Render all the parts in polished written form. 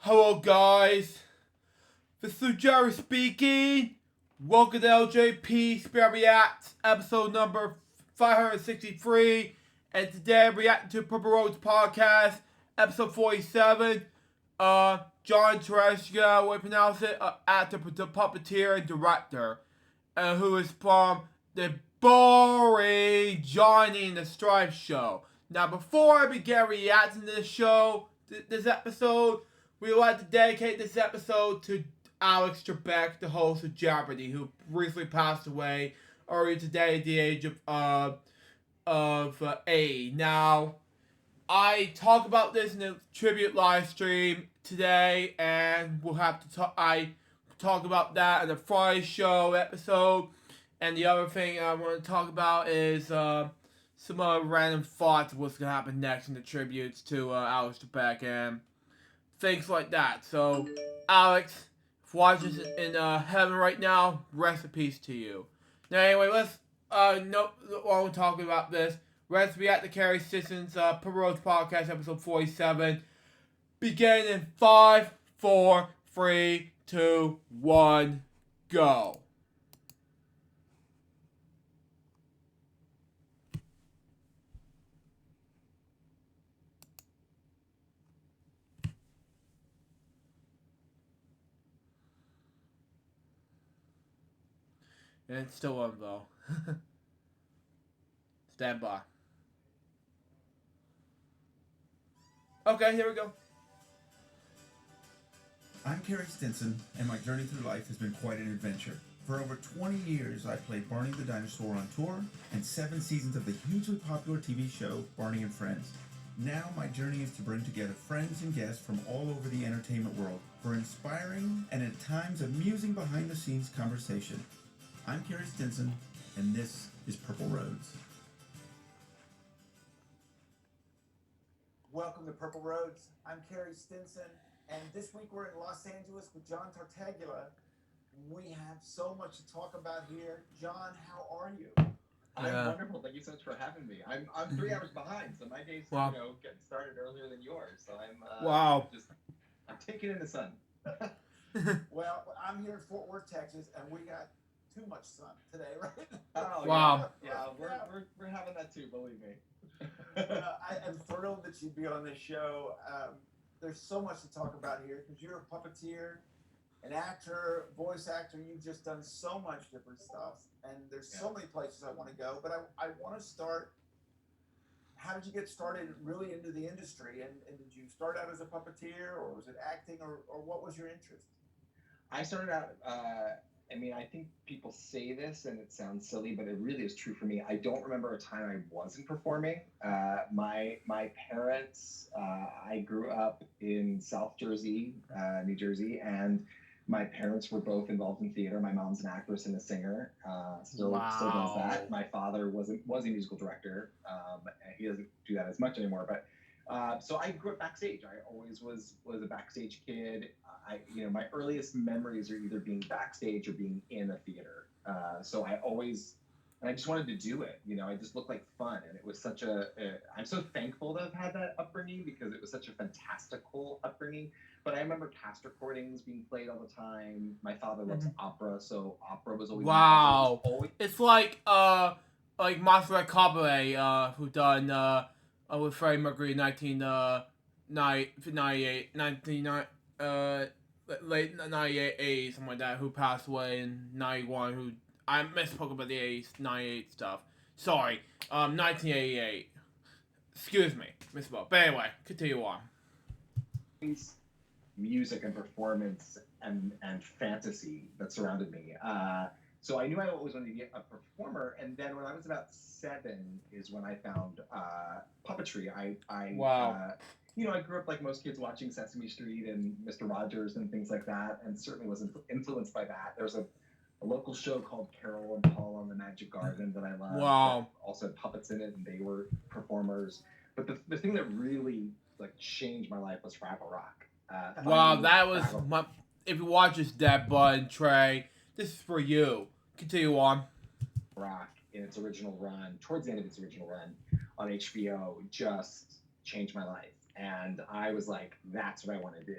Hello guys, this is Jerry speaking. Welcome to LJPCBM episode number 563. And today I'm reacting to Purple Roads podcast, episode 47. John Tartaglia, we pronounce it, actor, puppeteer, and director. Who is from the boring Johnny and the Stripes show. Now before I begin reacting to this show, this episode, we would like to dedicate this episode to Alex Trebek, the host of Jeopardy, who recently passed away earlier today at the age of 80. Now, I talk about this in the tribute live stream today, and we'll have to talk about that in the Friday show episode. And the other thing I want to talk about is some other random thoughts of what's going to happen next in the tributes to Alex Trebek and things like that. So, Alex, if watching this in heaven right now, rest in peace to you. Now, anyway, let's while we're talking about this, let's react to Carrie Sisson's Purple Roads podcast, episode 47. Beginning in 5, 4, 3, 2, 1, go. And it's still on though. Stand by. Okay, here we go. I'm Carrie Stinson, and my journey through life has been quite an adventure. For over 20 years, I played Barney the Dinosaur on tour, and 7 seasons of the hugely popular TV show, Barney and Friends. Now, my journey is to bring together friends and guests from all over the entertainment world for inspiring and at times amusing behind-the-scenes conversation. I'm Carrie Stinson, and this is Purple Roads. Welcome to Purple Roads. I'm Carrie Stinson, and this week we're in Los Angeles with John Tartaglia. We have so much to talk about here. John, how are you? I'm wonderful. Thank you so much for having me. I'm 3 hours behind, so my day's getting started earlier than yours. So I'm taking in the sun. Well, I'm here in Fort Worth, Texas, and we got too much sun today, right? Oh wow. Yeah, we're having that too. Believe me. I am thrilled that you'd be on this show. There's so much to talk about here because you're a puppeteer, an actor, voice actor. You've just done so much different stuff, and there's so many places I want to go. But I want to start. How did you get started really into the industry? And did you start out as a puppeteer, or was it acting, or what was your interest? I started out. I think people say this and it sounds silly, but it really is true for me. I don't remember a time I wasn't performing. My parents, I grew up in South Jersey, New Jersey, and my parents were both involved in theater. My mom's an actress and a singer, still does that. My father was a musical director. He doesn't do that as much anymore, but so I grew up backstage. I always was a backstage kid. My earliest memories are either being backstage or being in a theater. So I just wanted to do it. I just looked like fun, and it was such I'm so thankful to have had that upbringing because it was such a fantastical upbringing. But I remember cast recordings being played all the time. My father loves opera, so opera was always Wow. always. It's like Marcel Cabaret, who done with Freddie Mercury in 1998, late 98, 80, something like that, who passed away in 91, who, I misspoke about the 80s, 98 stuff. Sorry, 1988. Excuse me, misspoke. But anyway, continue on. Music and performance and fantasy that surrounded me. So I knew I always wanted to be a performer, and then when I was about 7 is when I found puppetry. I grew up like most kids watching Sesame Street and Mr. Rogers and things like that, and certainly was influenced by that. There's a local show called Carol and Paul on the Magic Garden that I love. Wow. Also had puppets in it, and they were performers. But the thing that really changed my life was Fraggle Rock. That was my. If you watch this, Dad, Bud, and Trey, this is for you. Continue on. Rock in its original run, towards the end of its original run on HBO, just changed my life. And I was like, that's what I want to do.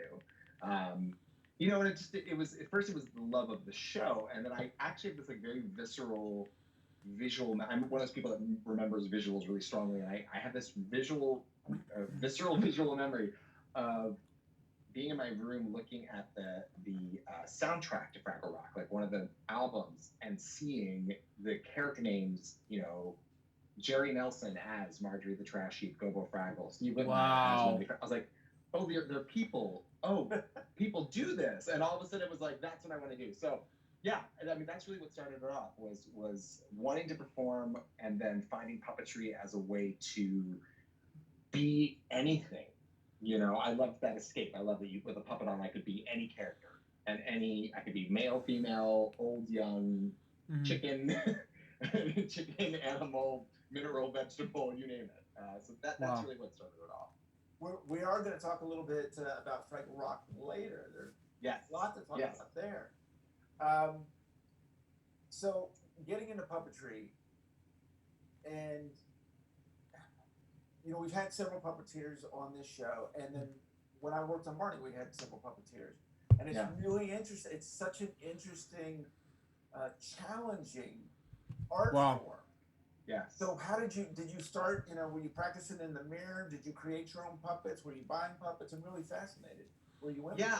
You know, and it was at first it was the love of the show, and then I actually have this like very visceral visual. I'm one of those people that remembers visuals really strongly, and I have this visceral visual memory of being in my room looking at the soundtrack to Fraggle Rock, like one of the albums, and seeing the character names, you know, Jerry Nelson as Marjorie the Trash Heap, Gobo Fraggle, Steve Whitmire as Wow. Wendy. I was like, oh, they're people. Oh, people do this, and all of a sudden it was like, that's what I want to do. So, yeah, I mean that's really what started it off was wanting to perform and then finding puppetry as a way to be anything. You know, I loved that escape. I love that with a puppet on, I could be any character and I could be male, female, old, young, chicken, chicken, animal, mineral, vegetable, you name it. So that's really what started it off. We are going to talk a little bit about Fraggle Rock later. There's a lot to talk about there. So getting into puppetry, and you know, we've had several puppeteers on this show, and then when I worked on Marty, we had several puppeteers, and it's really interesting. It's such an interesting, challenging art form. Yeah. So how did you start? You know, were you practicing in the mirror? Did you create your own puppets? Were you buying puppets? I'm really fascinated where you went. Yeah,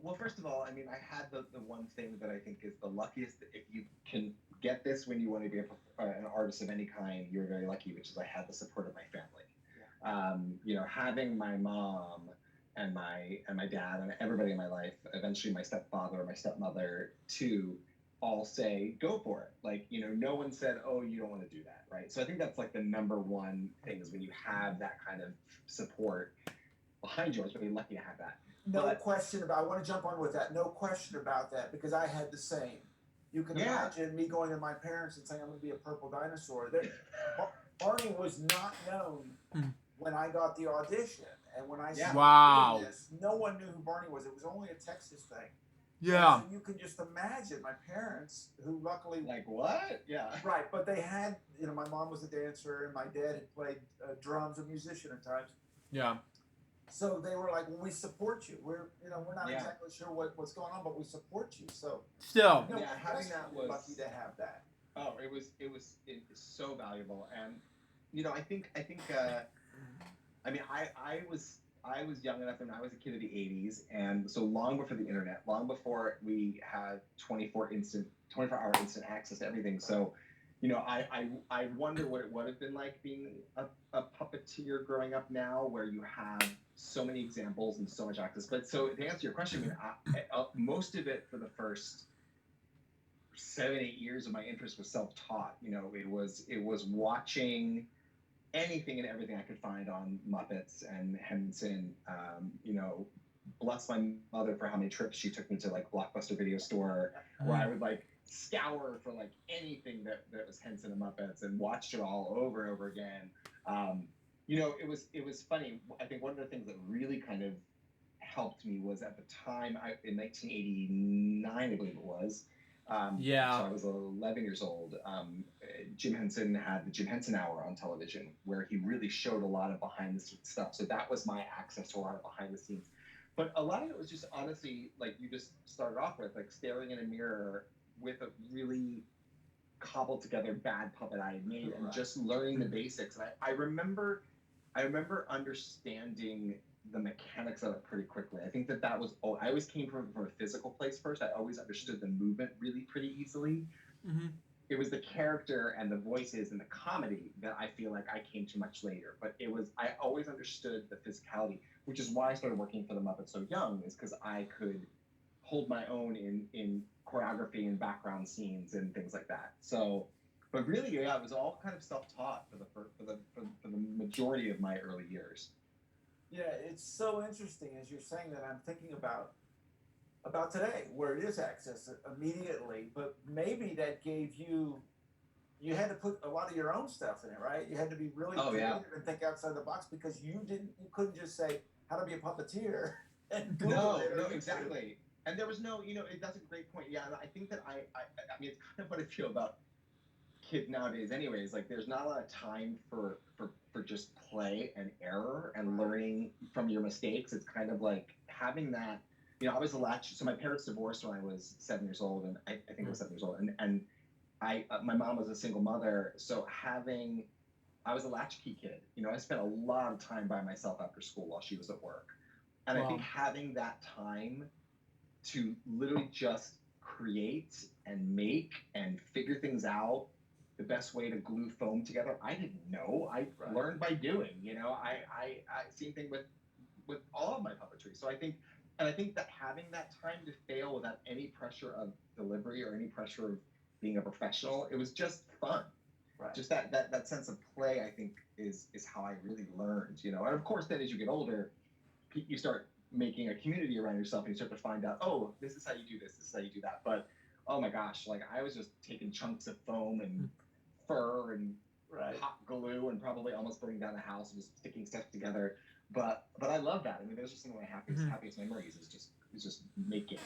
well, first of all, I mean, I had the one thing that I think is the luckiest. If you can get this when you want to be an artist of any kind, you're very lucky, which is I had the support of my family. You know, having my mom and my dad and everybody in my life, eventually my stepfather, my stepmother too, all say go for it. Like, you know, no one said, oh, you don't want to do that, right? So I think that's like the number one thing is when you have that kind of support behind you. I was really lucky to have that. No question about. I want to jump on with that. No question about that because I had the same. You can imagine me going to my parents and saying I'm going to be a purple dinosaur. Barney was not known when I got the audition, and when I saw this, no one knew who Barney was. It was only a Texas thing. Yeah. So you can just imagine my parents, who luckily like what? Yeah. Right, but they had, you know, my mom was a dancer and my dad had played drums, a musician at times. Yeah. So they were like, well, we support you. We're not exactly sure what's going on, but we support you. So still, having that was lucky to have that. Oh, it was so valuable, and you know, I think I mean, I was young enough, and I was a kid of the '80s, and so long before the internet, long before we had 24-hour instant access to everything. So, you know, I wonder what it would have been like being a puppeteer growing up now, where you have so many examples and so much access. But so to answer your question, I mean, most of it for the first 7-8 years of my interest was self-taught. You know, it was watching anything and everything I could find on Muppets and Henson. You know, bless my mother for how many trips she took me to like Blockbuster Video Store, where I would like scour for like anything that was Henson and Muppets and watched it all over and over again. You know, it was funny. I think one of the things that really kind of helped me was at the time in 1989, I believe it was. So I was 11 years old. Jim Henson had the Jim Henson Hour on television, where he really showed a lot of behind-the-scenes stuff. So that was my access to a lot of behind-the-scenes. But a lot of it was just honestly, like you just started off with, like staring in a mirror with a really cobbled together bad puppet I had made, and just learning the basics. And I remember understanding the mechanics of it pretty quickly. I think that was, I always came from a physical place first. I always understood the movement really pretty easily. Mm-hmm. It was the character and the voices and the comedy that I feel like I came to much later. But I always understood the physicality, which is why I started working for the Muppets so young, is because I could hold my own in choreography and background scenes and things like that. So, but really, yeah, it was all kind of self-taught for the majority of my early years. Yeah, it's so interesting as you're saying that. I'm thinking about today, where it is access immediately, but maybe that gave you had to put a lot of your own stuff in it, right? You had to be really creative and think outside the box, because you couldn't just say how to be a puppeteer and no, exactly. And there was no, you know, that's a great point. Yeah, and I think that I mean, it's kind of what I feel about kids nowadays anyways. Like, there's not a lot of time for just play and error and learning from your mistakes. It's kind of like having that I was a latch. So my parents divorced when I was 7 years old, and I think I was 7 years old, and my mom was a single mother, so I was a latchkey kid. I spent a lot of time by myself after school while she was at work, and I think having that time to literally just create and make and figure things out, the best way to glue foam together, I didn't know. I learned by doing. I same thing with all of my puppetry. So I think that having that time to fail without any pressure of delivery or any pressure of being a professional, it was just fun. Right. Just that sense of play, I think, is how I really learned. And of course, then as you get older, you start making a community around yourself, and you start to find out, oh, this is how you do this is how you do that. But oh my gosh, like I was just taking chunks of foam and fur and hot glue and probably almost burning down the house and just sticking stuff together. But I love that. I mean, those are some of my happiest memories is just making.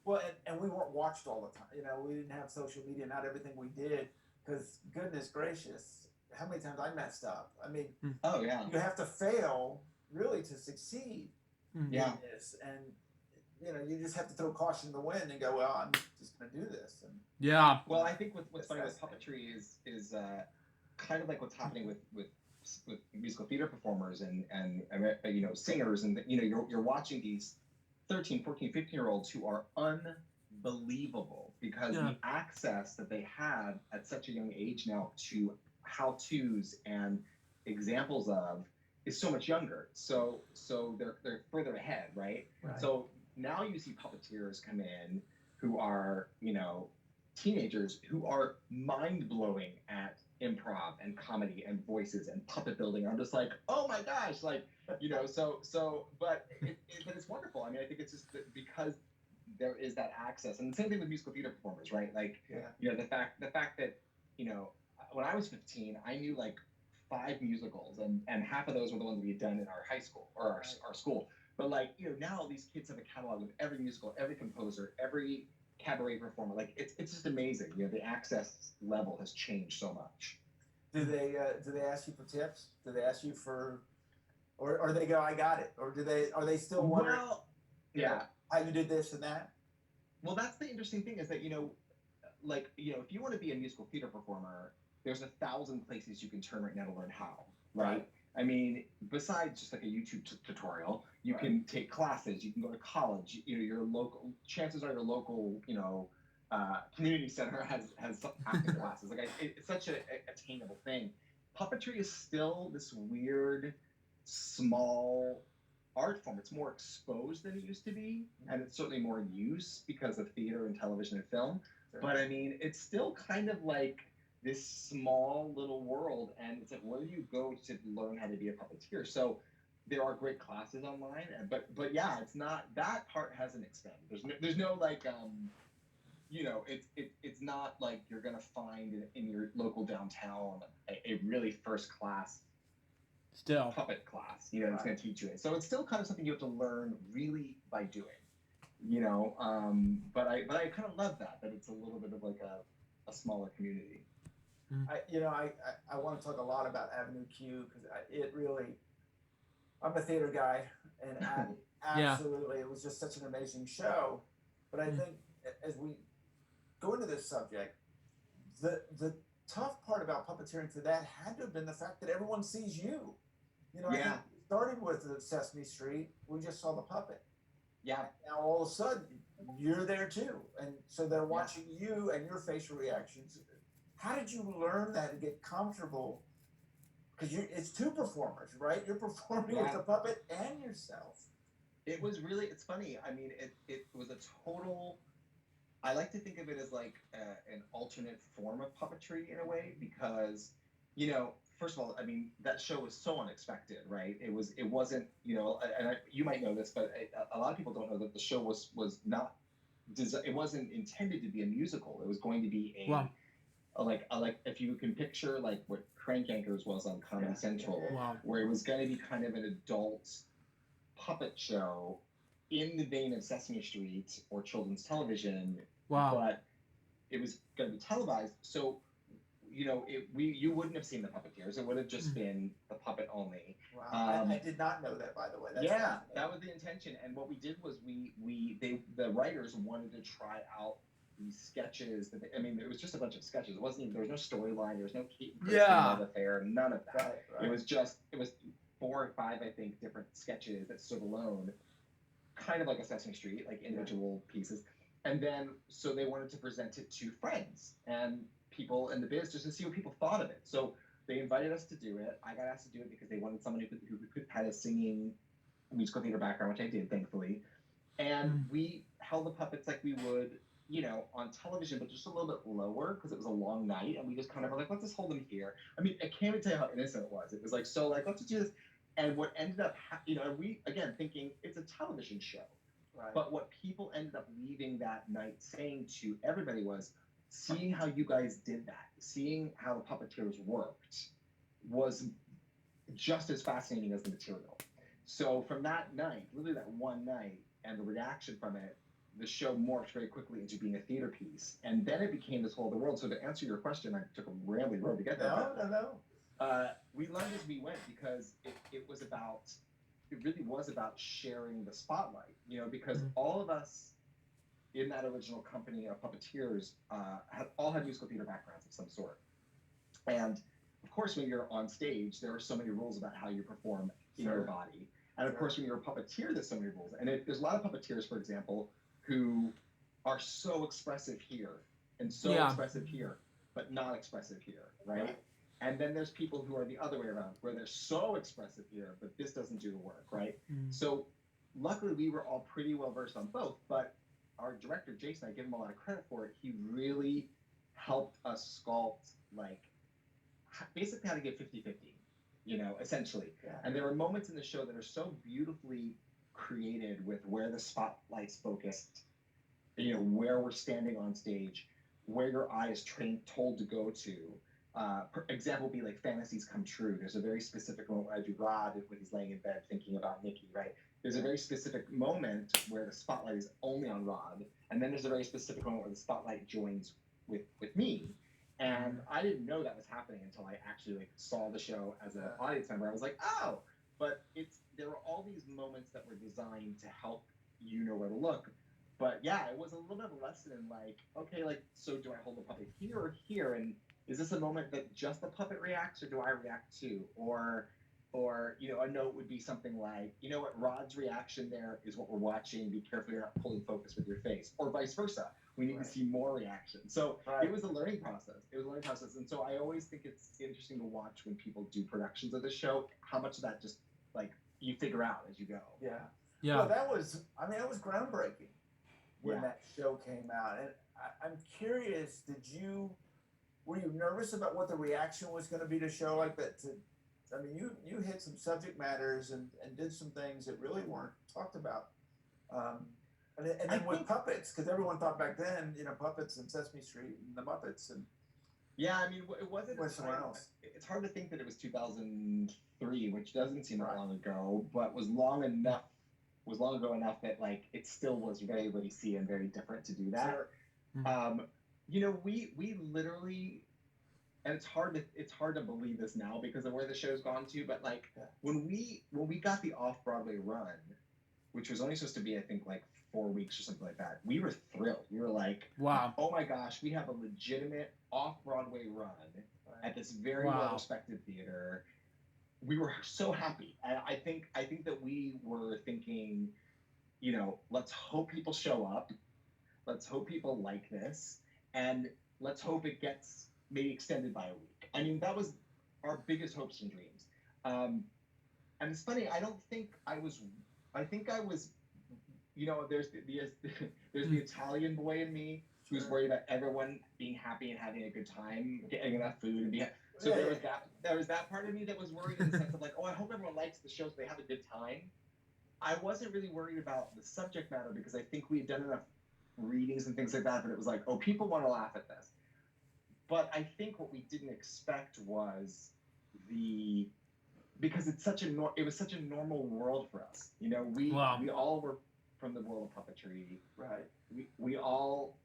Well, and we weren't watched all the time. We didn't have social media. Not everything we did, because goodness gracious, how many times I messed up. I mean, oh yeah, you have to fail really to succeed in this, and you just have to throw caution to the wind and go, well, I'm just going to do this. And well, I think what's funny with puppetry is kind of like what's happening with musical theater performers and singers, and you're watching these 13, 14, 15-year-olds who are unbelievable because the access that they have at such a young age now to how-tos and examples of is so much younger. So they're further ahead, right? So now you see puppeteers come in who are, teenagers who are mind-blowing at improv and comedy and voices and puppet building. I'm just like, oh my gosh, like, but it's wonderful. I mean, I think it's just because there is that access, and the same thing with musical theater performers, right? Like, the fact that, when I was 15, I knew like 5 musicals, and half of those were the ones we had done in our high school or our school. But like, now these kids have a catalog of every musical, every composer, every cabaret performer. Like it's just amazing. The access level has changed so much. Do they ask you for tips? Do they ask you for, or they go, I got it, or are they still wondering? Well, how you did this and that? Well, that's the interesting thing is that if you want to be a musical theater performer, there's 1,000 places you can turn right now to learn how. Right. I mean, besides just like a YouTube tutorial, you can take classes, you can go to college, your local, chances are your local, community center has some acting classes. Like it's such a attainable thing. Puppetry is still this weird, small art form. It's more exposed than it used to be, and it's certainly more in use because of theater and television and film. Sure. But I mean, it's still kind of like this small little world, and it's like, where do you go to learn how to be a puppeteer? So there are great classes online, but yeah, it's not, that part hasn't expanded. There's no like it's not like you're gonna find in your local downtown a really first class puppet class, that's gonna teach you it. So it's still kind of something you have to learn really by doing, but I kind of love that it's a little bit of like a smaller community. I want to talk a lot about Avenue Q because I'm a theater guy, and absolutely, it was just such an amazing show. But I think as we go into this subject, the tough part about puppeteering for that had to have been the fact that everyone sees you. I think it started with the Sesame Street. We just saw the puppet. Yeah. Now all of a sudden, you're there too, and so they're watching you and your facial reactions. How did you learn that and get comfortable? Because it's 2 performers, right? You're performing with the puppet and yourself. It's funny. I mean, it was a total, I like to think of it as like an alternate form of puppetry in a way, because, first of all, I mean, that show was so unexpected, right? It wasn't, and you might know this, but a lot of people don't know that the show was not, it wasn't intended to be a musical. It was going to be like if you can picture like what Crank Yankers was on Comedy Central, where it was going to be kind of an adult puppet show in the vein of Sesame Street or children's television, but it was going to be televised. So, you wouldn't have seen the puppeteers. It would have just been the puppet only. Wow, I did not know that, by the way. That's Yeah, fascinating. that was the intention. And what we did was the writers wanted to try out these sketches. It was just a bunch of sketches. It wasn't even, there was no storyline. There was no Kate and Kristen love affair. None of that. Right. It was 4 or 5, I think, different sketches that stood alone, kind of like a Sesame Street, like individual pieces. And then, so they wanted to present it to friends and people in the biz just to see what people thought of it. So they invited us to do it. I got asked to do it because they wanted someone who had a singing musical theater background, which I did, thankfully. And we held the puppets like we would, on television, but just a little bit lower because it was a long night. And we just kind of were like, let's just hold them here. I can't even tell you how innocent it was. It was like, so like, let's just do this. And what ended up, we, again, thinking it's a television show. Right. But what people ended up leaving that night saying to everybody was, seeing how you guys did that, seeing how the puppeteers worked, was just as fascinating as the material. So from that night, literally that one night, and the reaction from it, the show morphed very quickly into being a theater piece. And then it became this whole other world. So to answer your question, I took a rambling road to get there. No. We learned as we went because it really was about sharing the spotlight, because all of us in that original company of puppeteers had musical theater backgrounds of some sort. And of course, when you're on stage, there are so many rules about how you perform in your body. And of course, when you're a puppeteer, there's so many rules. And there's a lot of puppeteers, for example, who are so expressive here and so expressive here, but not expressive here, right? And then there's people who are the other way around, where they're so expressive here, but this doesn't do the work, right? So luckily, we were all pretty well versed on both, but our director, Jason, I give him a lot of credit for it. He really helped us sculpt, like, basically how to get 50-50, essentially. Yeah. And there are moments in the show that are so beautifully created with where the spotlight's focused, where we're standing on stage, where your eye is told to go to. Example would be like Fantasies Come True. There's a very specific moment where I do Rod when he's laying in bed thinking about Nikki, right? There's a very specific moment where the spotlight is only on Rod, and then there's a very specific moment where the spotlight joins with me. And I didn't know that was happening until I actually saw the show as an audience member. I was like, oh, but there were all these moments that were designed to help you know where to look. But yeah, it was a little bit of a lesson in like, okay, like, so do I hold the puppet here or here? And is this a moment that just the puppet reacts, or do I react too? Or a note would be something like, what, Rod's reaction there is what we're watching. Be careful you're not pulling focus with your face, or vice versa. We need to see more reaction. So it was a learning process. And so I always think it's interesting to watch when people do productions of the show, how much of that just like you figure out as you go. Yeah. Yeah. Well, that was groundbreaking when that show came out. And I'm curious, were you nervous about what the reaction was going to be to a show like that? You hit some subject matters and did some things that really weren't talked about. And then with puppets, because everyone thought back then, puppets and Sesame Street and the Muppets and it wasn't someone else. It's hard to think that it was 2003, which doesn't seem that long ago, but was long ago enough that like it still was very racy and very different to do that. Sure. We literally, and it's hard to believe this now because of where the show's gone to, but like when we got the off-Broadway run, which was only supposed to be, I think, like 4 weeks or something like that, we were thrilled. We were like, wow, oh my gosh, we have a legitimate off-Broadway run at this very well-respected theater. We were so happy. And I think that we were thinking, let's hope people show up. Let's hope people like this. And let's hope it gets maybe extended by a week. That was our biggest hopes and dreams. And it's funny, I think I was, there's the Italian boy in me who's worried about everyone being happy and having a good time, getting enough food and being. So there was that part of me that was worried in the sense of like, oh, I hope everyone likes the show so they have a good time. I wasn't really worried about the subject matter because I think we had done enough readings and things like that, but it was like, oh, people want to laugh at this. But I think what we didn't expect was because it was such a normal world for us. We all were from the world of puppetry. Right. We all,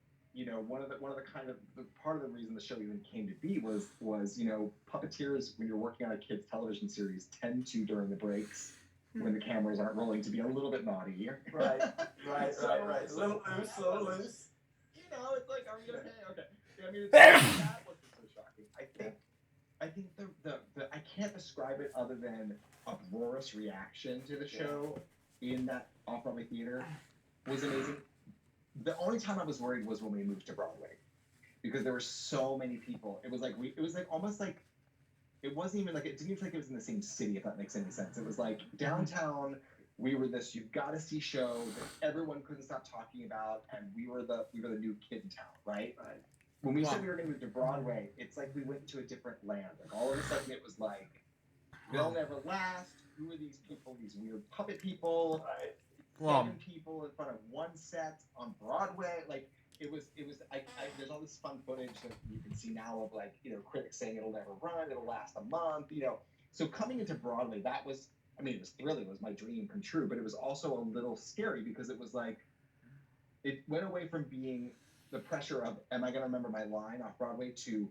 one of the kind of the part of the reason the show even came to be was puppeteers, when you're working on a kids television series, tend to, during the breaks when the cameras aren't rolling, to be a little bit naughty. Right. Right. So- A little loose. It's like, are we okay? Okay. I mean, that wasn't so shocking. I think the I can't describe it other than uproarious reaction to the show in that off-Broadway theater was amazing. The only time I was worried was when we moved to Broadway, because there were so many people. It was like almost like, it wasn't even like, it didn't even feel like it was in the same city, if that makes any sense. It was like downtown. We were this you've got to see show that everyone couldn't stop talking about, and we were the new kid in town, right? Right. When we said we were going to move to Broadway, it's like we went to a different land. Like all of a sudden, it was like, they'll never last. Who are these people? These weird puppet people. Right. Seven people in front of one set on Broadway. Like it was. There's all this fun footage that you can see now of, like, critics saying it'll never run, it'll last a month. So coming into Broadway, that was. I mean, it was thrilling. It was my dream come true, but it was also a little scary because it was like, it went away from being the pressure of, am I going to remember my line off Broadway, to,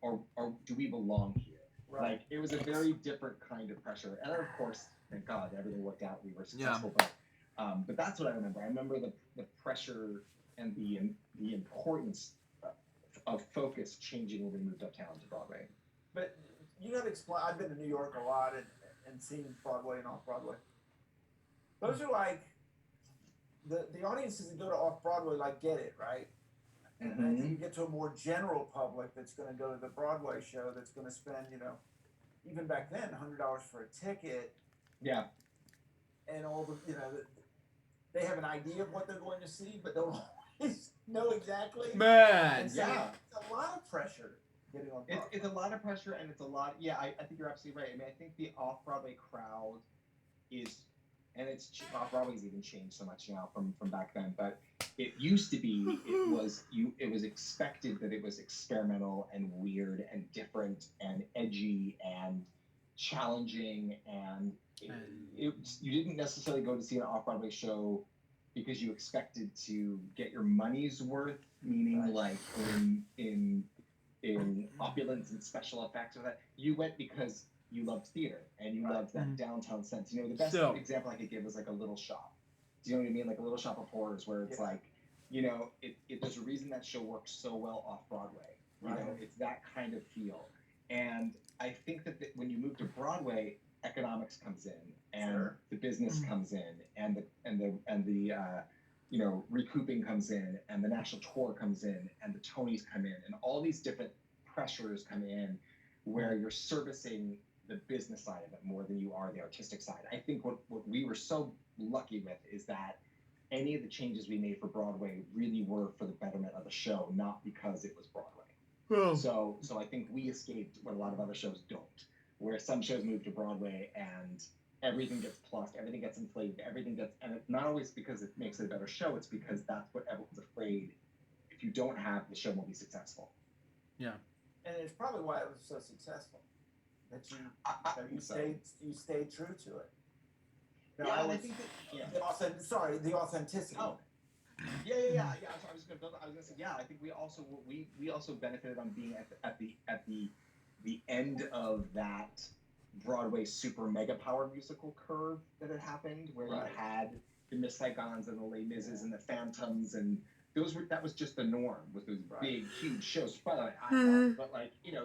or do we belong here? Right. Like, it was a very different kind of pressure. And then, of course, thank God, everything worked out. We were successful. But that's what I remember. I remember the pressure and the importance of focus changing when we moved uptown to Broadway. But you got to explain. I've been to New York a lot and seen Broadway and off Broadway. Those are like the audiences that go to off Broadway get it, right? And then you get to a more general public that's going to go to the Broadway show, that's going to spend, even back then, $100 for a ticket. Yeah. And all the, they have an idea of what they're going to see, but don't always know exactly. Man, And so yeah. It's a lot of pressure getting on Broadway. It's a lot of pressure, and it's a lot. Yeah, I think you're absolutely right. I mean, I think the off-Broadway crowd is, and off-Broadway's even changed so much now from back then. But it used to be, it was expected that it was experimental and weird and different and edgy and challenging, and you didn't necessarily go to see an off-Broadway show because you expected to get your money's worth, meaning like in opulence and special effects or that. You went because you loved theater and you loved that downtown sense. The best example I could give was like a Little Shop. Do you know what I mean? Like a Little Shop of Horrors, where it's like, there's a reason that show works so well off Broadway. It's that kind of feel. And I think that when you move to Broadway, economics comes in, and the business comes in, and the recouping comes in, and the national tour comes in, and the Tonys come in, and all these different pressures come in, where you're servicing the business side of it more than you are the artistic side. I think what we were so lucky with is that any of the changes we made for Broadway really were for the betterment of the show, not because it was Broadway. So I think we escaped what a lot of other shows don't, where some shows move to Broadway and everything gets plussed, everything gets inflated, and it's not always because it makes it a better show, it's because that's what everyone's afraid. If you don't have, the show won't be successful. Yeah. And it's probably why it was so successful, that you stayed true to it. I think that the authenticity. Oh. Yeah. So I was going to say, I think we also benefited on being at the end of that Broadway super mega power musical curve that had happened, where you had the Miss Saigons and the Les Mises and the Phantoms, and that was just the norm, with those big huge shows. By the way, but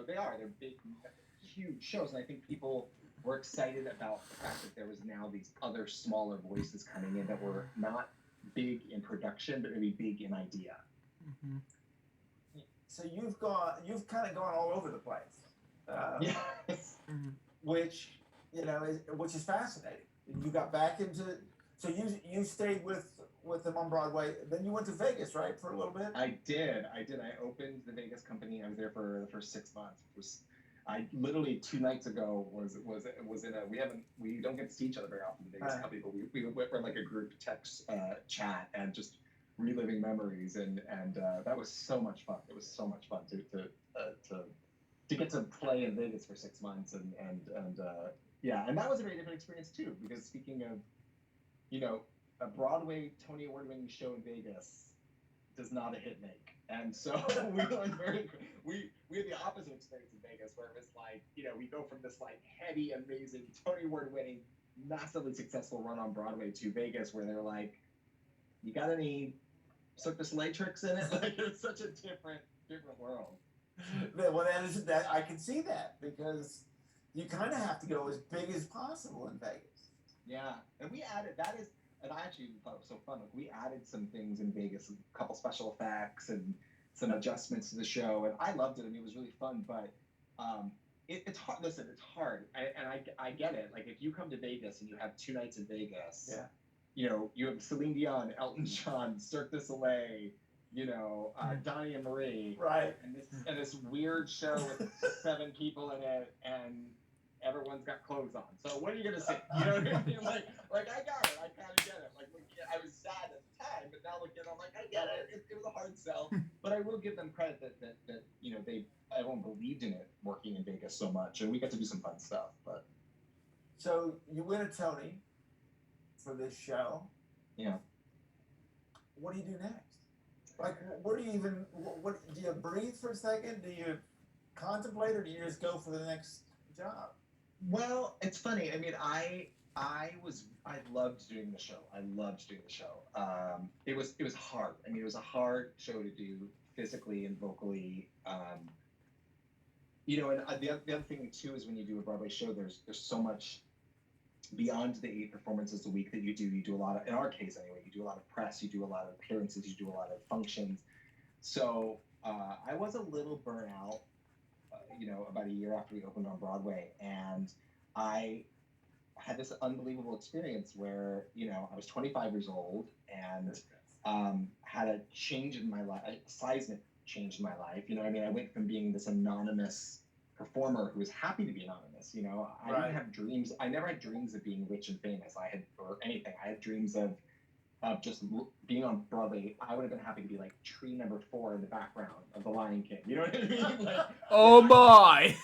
they're big huge shows, and I think people were excited about the fact that there was now these other smaller voices coming in that were not big in production, but maybe big in idea. So you've kind of gone all over the place. Yes. Which is fascinating. You got back into, so you stayed with them on Broadway. Then you went to Vegas, right, for a little bit. I did. I opened the Vegas company. I was there for the first 6 months. I literally 2 nights ago was in we don't get to see each other very often in the Vegas company, but we went for like a group text chat and just reliving memories, and that was so much fun. It was so much fun to get to play in Vegas for 6 months, and that was a very different experience too, because speaking of, a Broadway Tony Award winning show in Vegas does not a hit make. And so we learned we had the opposite experience in Vegas, where it was like, we go from this like heady, amazing, Tony Award winning, massively successful run on Broadway to Vegas, where they're like, you got any Cirque du Soleil tricks in it? Like, it's such a different world. Well, that I can see that, because you kind of have to go as big as possible in Vegas. Yeah, and we added and I actually thought it was so fun. Like, we added some things in Vegas, a couple special effects and some adjustments to the show, and I loved it. I mean, it was really fun, but it's hard. Listen, it's hard, I get it. Like, if you come to Vegas and you have 2 nights in Vegas, Yeah. You have Celine Dion, Elton John, Cirque du Soleil, Donnie and Marie, Right. and this weird show with 7 people in it, and everyone's got clothes on. So what are you gonna say? You know what I mean? Like I got it. I kind of get it. Like, I was sad at the time, but now looking, I'm like, I get it. It was a hard sell, but I will give them credit that everyone believed in it working in Vegas so much, and we got to do some fun stuff. But So you win a Tony for this show. Yeah. What do you do next? Like, where do you even? What do you breathe for a second? Do you contemplate, or do you just go for the next job? Well, it's funny. I mean, I loved doing the show. It was hard. I mean, it was a hard show to do physically and vocally. And the other thing too is, when you do a Broadway show, there's so much beyond the 8 performances a week that you do. You do a lot of, in our case anyway, you do a lot of press, you do a lot of appearances, you do a lot of functions. So I was a little burnt out, about a year after we opened on Broadway, and I had this unbelievable experience where, I was 25 years old and had a change in my life, a seismic change in my life. I mean, I went from being this anonymous performer who was happy to be anonymous. I Right. didn't have dreams. I never had dreams of being rich and famous. Or anything. I had dreams of just being on Broadway. I would have been happy to be like tree number 4 in the background of The Lion King. You know what I mean? Like, Oh my!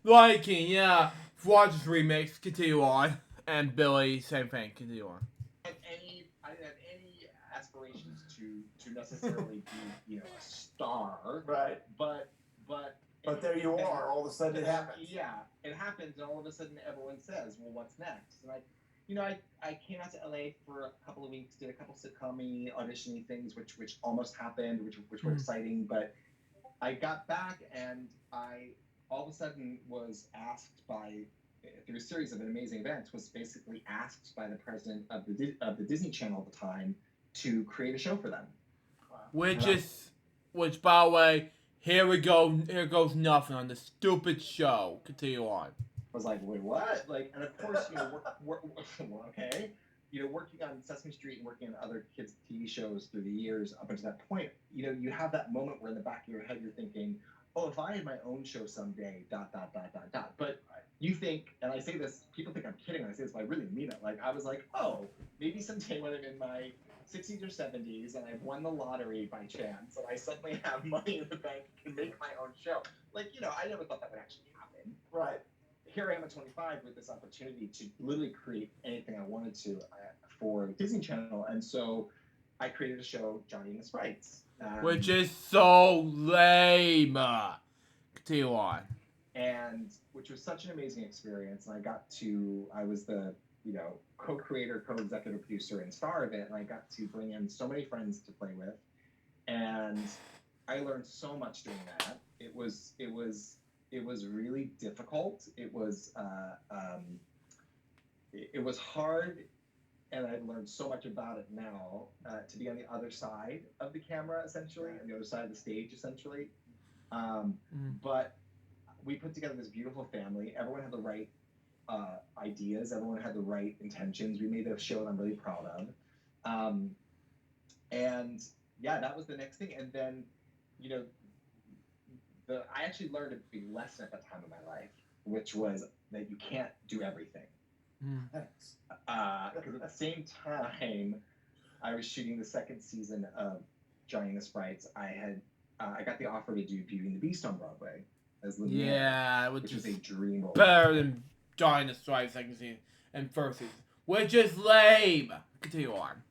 Lion King, yeah. Rogers remix, continue on. And Billy, same thing, continue on. I didn't have any aspirations to necessarily be, a star. Right. But there you are. All of a sudden, it happens. Yeah, it happens, and all of a sudden, everyone says, "Well, what's next?" And I came out to LA for a couple of weeks, did a couple sitcom-y auditioning things, which almost happened, which were exciting. But I got back, and I all of a sudden was asked through a series of amazing events, was basically asked by the president of the Disney Channel at the time to create a show for them. Wow. Which, by the way, here we go. Here goes nothing on the stupid show. Continue on. I was like, wait, what? Like, and of course, okay. Working on Sesame Street and working on other kids' TV shows through the years up until that point, you have that moment where in the back of your head you're thinking, oh, if I had my own show someday, ... But you think, and I say this, people think I'm kidding when I say this, but I really mean it. Like, I was like, oh, maybe someday when I'm in my 60s or 70s and I've won the lottery by chance and I suddenly have money in the bank and can make my own show. Like, I never thought that would actually happen. Right. Here I am at 25 with this opportunity to literally create anything I wanted to for Disney Channel. And so I created a show, Johnny and the Sprites. Which is so lame. Continue on. And which was such an amazing experience. And I was the, co-creator, co-executive producer and star of it. And I got to bring in so many friends to play with. And I learned so much doing that. It was really difficult. It was hard, and I've learned so much about it now, to be on the other side of the camera, essentially, on the other side of the stage, essentially. But we put together this beautiful family. Everyone had the right ideas. Everyone had the right intentions. We made a show that I'm really proud of. And yeah, that was the next thing. And then, I actually learned a big lesson at that time of my life, which was that you can't do everything. Because at the same time, I was shooting the 2nd season of Johnny and the Sprites. I got the offer to do Beauty and the Beast on Broadway as Lumiere, Yeah, which was a dream role. Better than Johnny and the Sprites, second season and first season, which is lame. Continue on.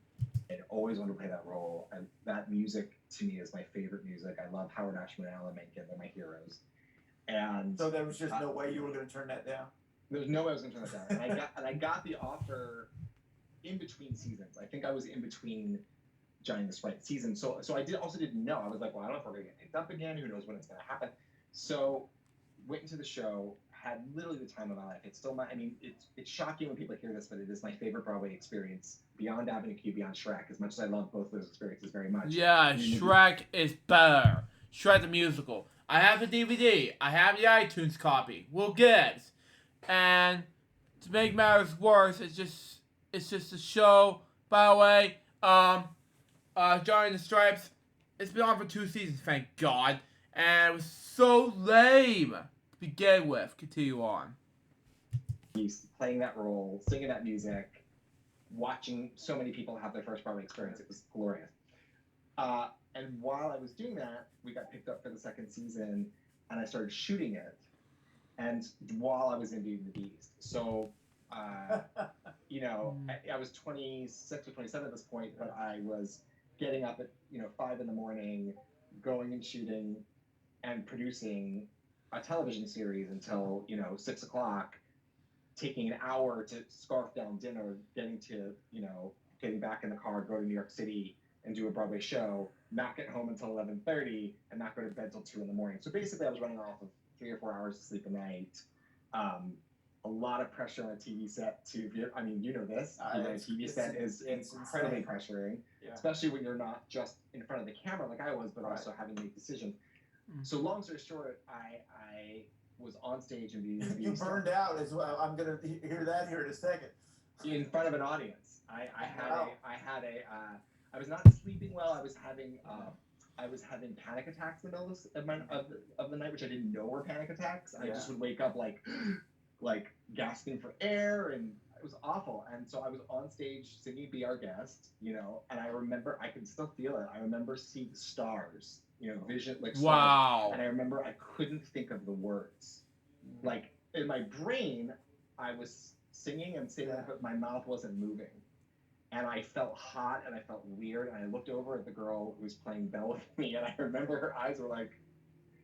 I always wanted to play that role, and that music to me is my favorite music. I love Howard Ashman and Alan Menken. They're my heroes. And So there was just no way you were going to turn that down. there was no way I was going to turn that down. And I got the offer in between seasons. I think I was in between Johnny the Sprite season. So I didn't know. I was like, well, I don't know if we're going to get picked up again. Who knows when it's going to happen. So went into the show, had literally the time of my life. It's still it's shocking when people hear this, but it is my favorite Broadway experience beyond Avenue Q, beyond Shrek, as much as I love both those experiences very much. Yeah, Shrek is better. Shrek the musical. I have the DVD. I have the iTunes copy. We'll get it. And to make matters worse, it's just a show. By the way, Johnny and the Stripes, it's been on for 2 seasons, thank God. And it was so lame to begin with. Continue on. He's playing that role, singing that music, watching so many people have their first Broadway experience. It was glorious. And while I was doing that, we got picked up for the second season, and I started shooting it. And while I was in Beauty and the Beast, so you know, I was 26 or 27 at this point, but I was getting up at 5 a.m, going and shooting and producing a television series until 6 o'clock, taking an hour to scarf down dinner, getting back in the car, go to New York City and do a Broadway show, not get home until 11:30, and not go to bed till 2 a.m. So basically, I was running off of 3 or 4 hours of sleep a night. A lot of pressure on a TV set to, I mean, you know this. A TV set is incredibly pressuring, especially when you're not just in front of the camera like I was, but also having to make decisions. So long story short, I was on stage and you burned out as well. I'm gonna hear that here in a second. In front of an audience, I was not sleeping well. I was having panic attacks in the middle of the night, which I didn't know were panic attacks. I just would wake up like gasping for air, and it was awful. And so I was on stage singing "Be Our Guest," and I remember, I can still feel it. I remember seeing stars, vision, like stars. Wow. And I remember I couldn't think of the words. Like in my brain, I was singing and singing, but my mouth wasn't moving. And I felt hot and I felt weird. And I looked over at the girl who was playing Belle with me, and I remember her eyes were like,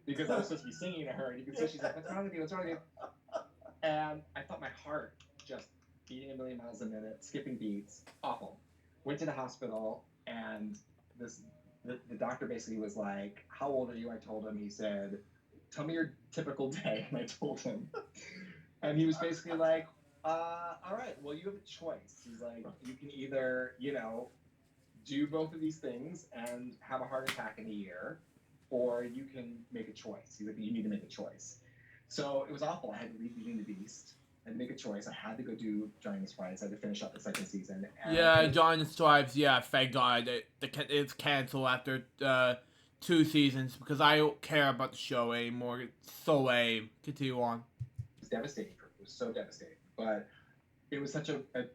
because I was supposed to be singing to her, and you can see she's like, "What's wrong with you? What's wrong with you?" And I felt my heart just beating a million miles a minute, skipping beats, awful. Went to the hospital, and the doctor basically was like, "How old are you?" I told him. He said, "Tell me your typical day." And I told him. And he was basically like, all right, well, you have a choice. He's like, you can either, do both of these things and have a heart attack in a year, or you can make a choice. He's like, you need to make a choice. So it was awful. I had to leave Beauty and the Beast and make a choice. I had to go do Johnny and the Stripes. I had to finish up the second season. Yeah, Johnny and the Stripes. Yeah, thank God it's canceled after 2 seasons, because I don't care about the show anymore. It's so lame. Continue on. It was devastating for me. It was so devastating. But it was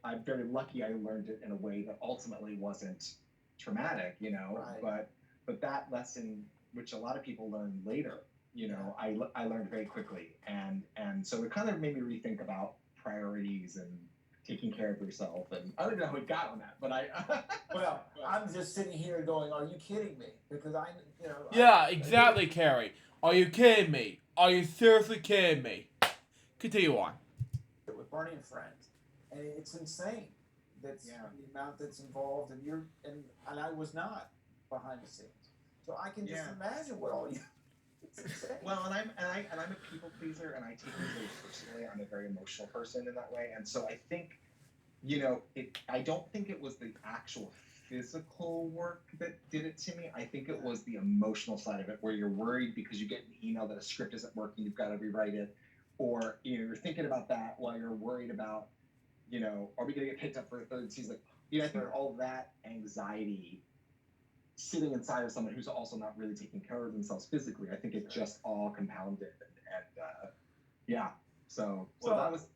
I'm very lucky I learned it in a way that ultimately wasn't traumatic, Right. But that lesson, which a lot of people learn later, I learned very quickly. And so it kind of made me rethink about priorities and taking care of yourself. And I don't know how we got on that, but Well, I'm just sitting here going, "Are you kidding me?" Because Yeah, exactly, Carrie. Are you kidding me? Are you seriously kidding me? Continue on. with Barney and Friends, and it's insane. That's the amount that's involved, and I was not behind the scenes, so I can just imagine what all you. It's insane. Well, and I'm a people pleaser, and I take things very personally. I'm a very emotional person in that way, and so I think, I don't think it was the actual physical work that did it to me. I think it was the emotional side of it, where you're worried because you get an email that a script isn't working, you've got to rewrite it, or you're thinking about that while you're worried about, are we going to get picked up for a third season? I think all that anxiety sitting inside of someone who's also not really taking care of themselves physically, I think it just all compounded, and so that was,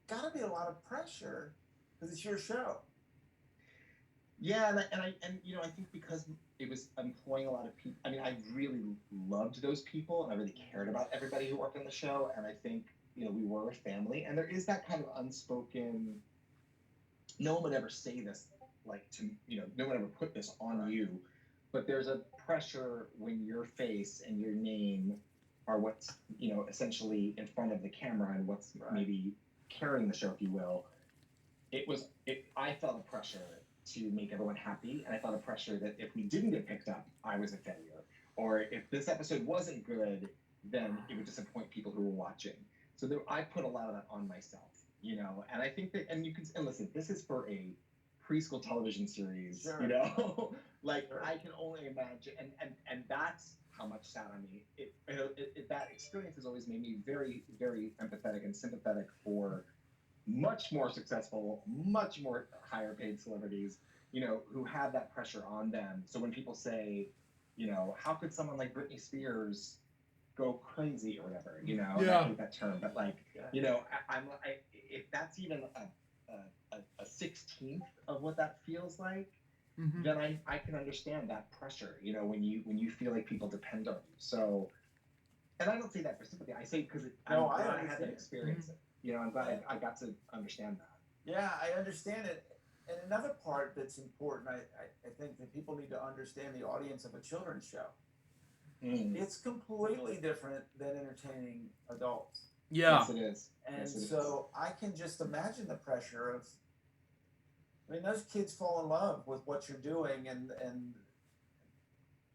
Got to be a lot of pressure because it's your show. Yeah, and I think because it was employing a lot of people. I mean, I really loved those people, and I really cared about everybody who worked on the show. And I think we were a family, and there is that kind of unspoken. No one would ever say this, like to no one ever put this on you, but there's a pressure when your face and your name are what's, essentially in front of the camera and what's maybe carrying the show, if you will. I felt a pressure to make everyone happy, and I felt a pressure that if we didn't get picked up, I was a failure. Or if this episode wasn't good, then it would disappoint people who were watching. So I put a lot of that on myself, and I think that, and listen, this is for a preschool television series, like I can only imagine, and that's how much sat on me. That experience has always made me very, very empathetic and sympathetic for much more successful, much more higher paid celebrities, who have that pressure on them. So when people say, how could someone like Britney Spears go crazy or whatever, I hate that term, but like, if that's even a 16th of what that feels like, then I can understand that pressure, when you feel like people depend on you. So, and I don't say that for sympathy. I say because I had that experience. I'm glad I got to understand that. Yeah, I understand it. And another part that's important, I think that people need to understand the audience of a children's show. It's completely different than entertaining adults. Yeah. Yes, it is. And I can just imagine the pressure of, those kids fall in love with what you're doing, and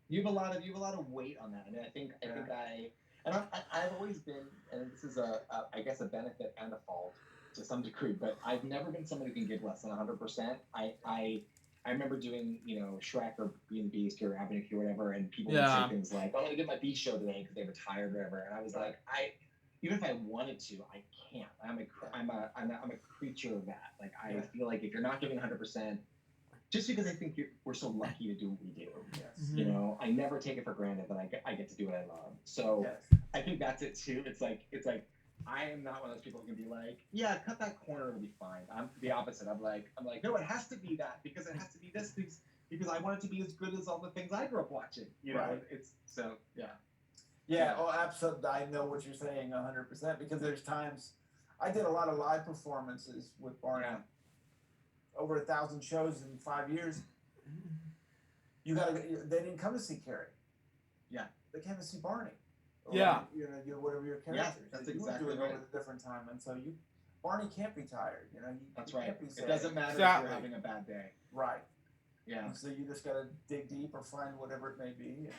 you have a lot of weight on that. I mean, I think I've always been, and this is I guess a benefit and a fault to some degree, but I've never been someone who can give less than 100%. I remember doing, Shrek or Beauty and the Beast or Avenue Q or whatever, and people would say things like, "Oh, I did my Beast show today because they were tired or whatever," and I was like, even if I wanted to, I can't. I'm a creature of that. Like I feel like if you're not giving 100%, just because I think we're so lucky to do what we do. yes. I never take it for granted that I get to do what I love. So I think that's it too. It's like I am not one of those people who can be like, yeah, cut that corner, it'll be fine. I'm the opposite. I'm like, no, it has to be that because it has to be this because I want it to be as good as all the things I grew up watching. It's so yeah. Yeah, oh, absolutely. I know what you're saying 100% because there's times I did a lot of live performances with Barney. Yeah. Over 1,000 shows in 5 years. They didn't come to see Carrie. Yeah. They came to see Barney. Yeah. Whatever your characters. Yeah, that's you exactly were doing right. over a different time, and so Barney can't be tired. That's you right. Can't be sad. It doesn't matter if Exactly. you're having a bad day. Right. Yeah. And so you just gotta dig deep or find whatever it may be.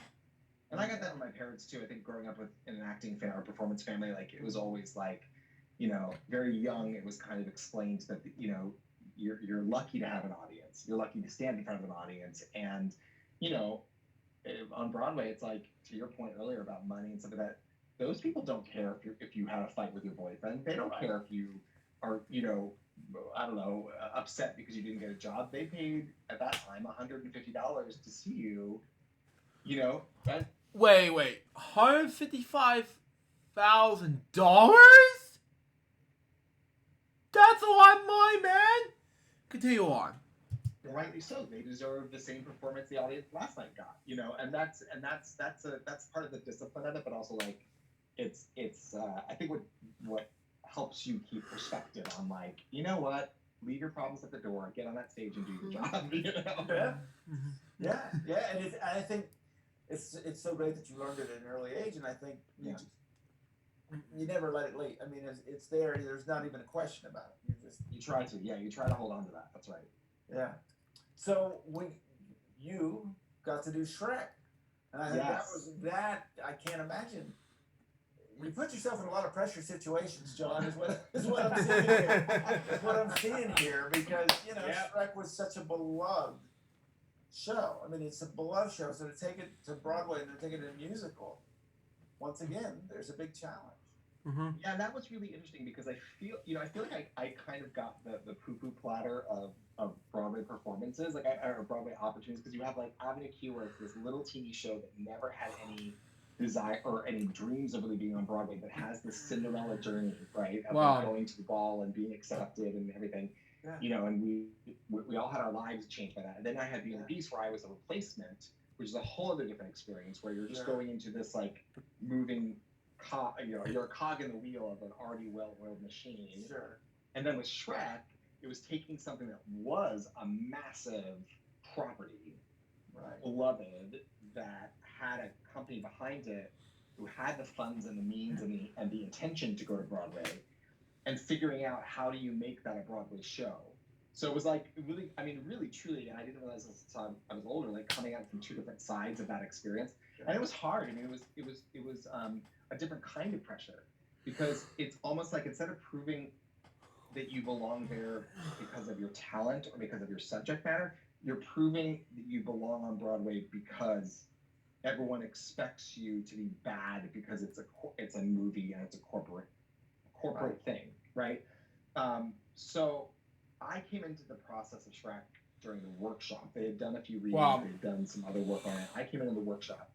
And I got that from my parents too. I think growing up in an acting family or performance family, like it was always like, very young. It was kind of explained that you're lucky to have an audience. You're lucky to stand in front of an audience. And on Broadway, it's like, to your point earlier about money and stuff like that. Those people don't care if you had a fight with your boyfriend. They don't care if you are I don't know, upset because you didn't get a job. They paid at that time $150 to see you. Wait, $155,000? That's a lot of money, man. Continue on. Rightly so. They deserve the same performance the audience last night got. And that's part of the discipline of it, but also like it's I think what helps you keep perspective on like, what, leave your problems at the door, get on that stage and do the job. Yeah, and I think it's so great that you learned it at an early age, and I think you never let it leave. I mean, it's there. There's not even a question about it. You try to hold on to that. That's right. Yeah. So you got to do Shrek, and I think that I can't imagine. You put yourself in a lot of pressure situations, John. Is what I'm seeing here. Is what I'm seeing here because Shrek was such a beloved show. I mean, it's a beloved show. So to take it to Broadway and to take it to a musical, once again, there's a big challenge. Mm-hmm. Yeah, and that was really interesting because I feel like I kind of got the poo-poo platter of Broadway performances, or Broadway opportunities, because you have like Avenue Q, where it's this little TV show that never had any desire or any dreams of really being on Broadway, but has this Cinderella journey, right? Of going to the ball and being accepted and everything. Yeah. And we all had our lives changed by that. And then I had Beauty and the Beast, where I was a replacement, which is a whole other different experience, where you're just going into this like moving you're a cog in the wheel of an already well-oiled machine. Sure. And then with Shrek, it was taking something that was a massive property beloved that had a company behind it who had the funds and the means and the intention to go to Broadway, and figuring out how do you make that a Broadway show. So it was like really, I mean, really, truly, and I didn't realize this until I was older, like coming out from two different sides of that experience, and it was hard. I mean, it was a different kind of pressure, because it's almost like instead of proving that you belong there because of your talent or because of your subject matter, you're proving that you belong on Broadway because everyone expects you to be bad because it's a movie and it's a corporate thing, right? So I came into the process of Shrek during the workshop. They had done a few readings, they had done some other work on it. I came into the workshop,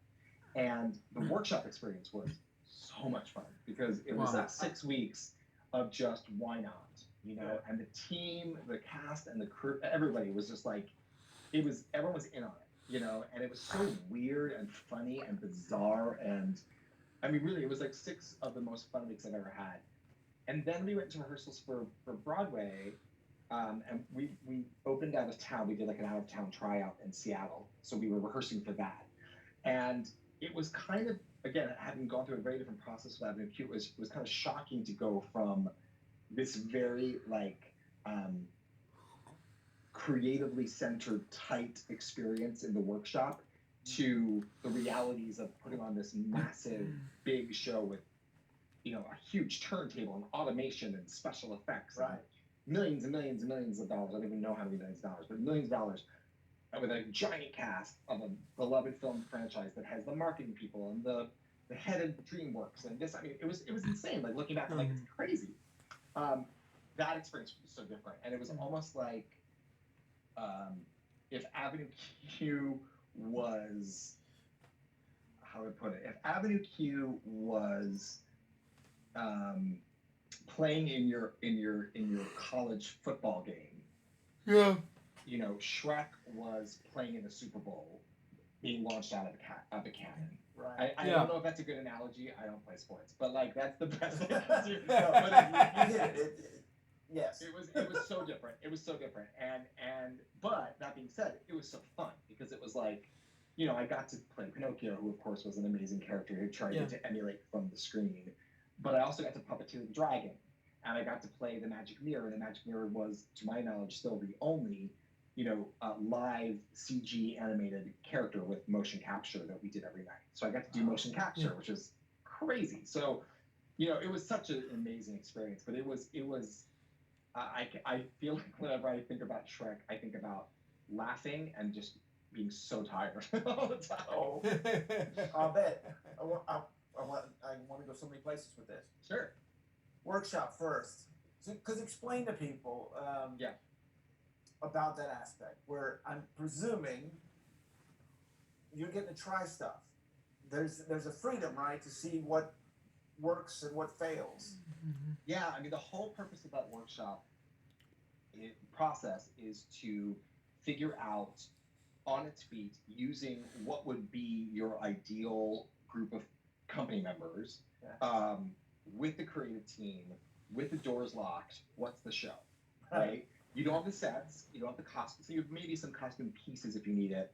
and the workshop experience was so much fun because it was like 6 weeks of just why not, you know? And the team, the cast, and the crew, everybody was just like, everyone was in on it, you know? And it was so weird and funny and bizarre, and I mean, really, it was like 6 of the most fun weeks I've ever had. And then we went to rehearsals for Broadway, and we opened out of town. We did like an out of town tryout in Seattle, so we were rehearsing for that. And it was kind of, again, having gone through a very different process with Avenue Q, was kind of shocking to go from this very like creatively centered, tight experience in the workshop to the realities of putting on this massive, big show with, you know, a huge turntable and automation and special effects, and millions and millions and millions of dollars. I don't even know how many millions of dollars, but millions of dollars, and with a giant cast of a beloved film franchise that has the marketing people and the head of DreamWorks and this. I mean, it was insane. Like looking back, I'm like, it's crazy. That experience was so different, and it was almost like if Avenue Q was, how would I put it? If Avenue Q was playing in your college football game. Yeah. You know, Shrek was playing in the Super Bowl, being launched out of a cannon. Right. I don't know if that's a good analogy. I don't play sports, but like that's the best I can do. Yes. It was so different. It was so different. But that being said, it was so fun because it was like, you know, I got to play Pinocchio, who of course was an amazing character who tried to emulate from the screen. But I also got to puppeteer the dragon, and I got to play the Magic Mirror. And the Magic Mirror was, to my knowledge, still the only, you know, live CG animated character with motion capture that we did every night. So I got to do motion capture, which was crazy. So, you know, it was such an amazing experience. But it was. I feel like whenever I think about Shrek, I think about laughing and just being so tired all the time. Oh, I'll bet. I want to go so many places with this. Sure. Workshop first, because explain to people about that aspect where I'm presuming you're getting to try stuff. There's a freedom, right, to see what works and what fails. Yeah, I mean, the whole purpose of that workshop process is to figure out on its feet, using what would be your ideal group of company members, with the creative team, with the doors locked, what's the show, right? You don't have the sets, you don't have the costumes, so you have maybe some costume pieces if you need it,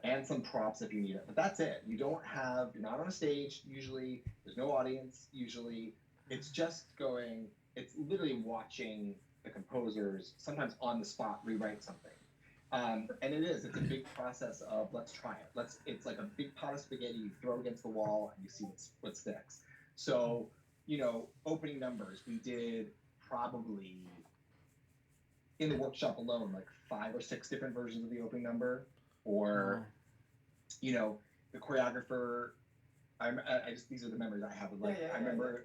and some props if you need it, but that's it. You're not on a stage usually, there's no audience usually, it's literally watching the composers, sometimes on the spot, rewrite something. And it's a big process of let's try it. It's like a big pot of spaghetti, you throw against the wall and you see what sticks. So, you know, opening numbers, we did probably in the workshop alone, like 5 or 6 different versions of the opening number, or, you know, the choreographer. These are the memories I have of I remember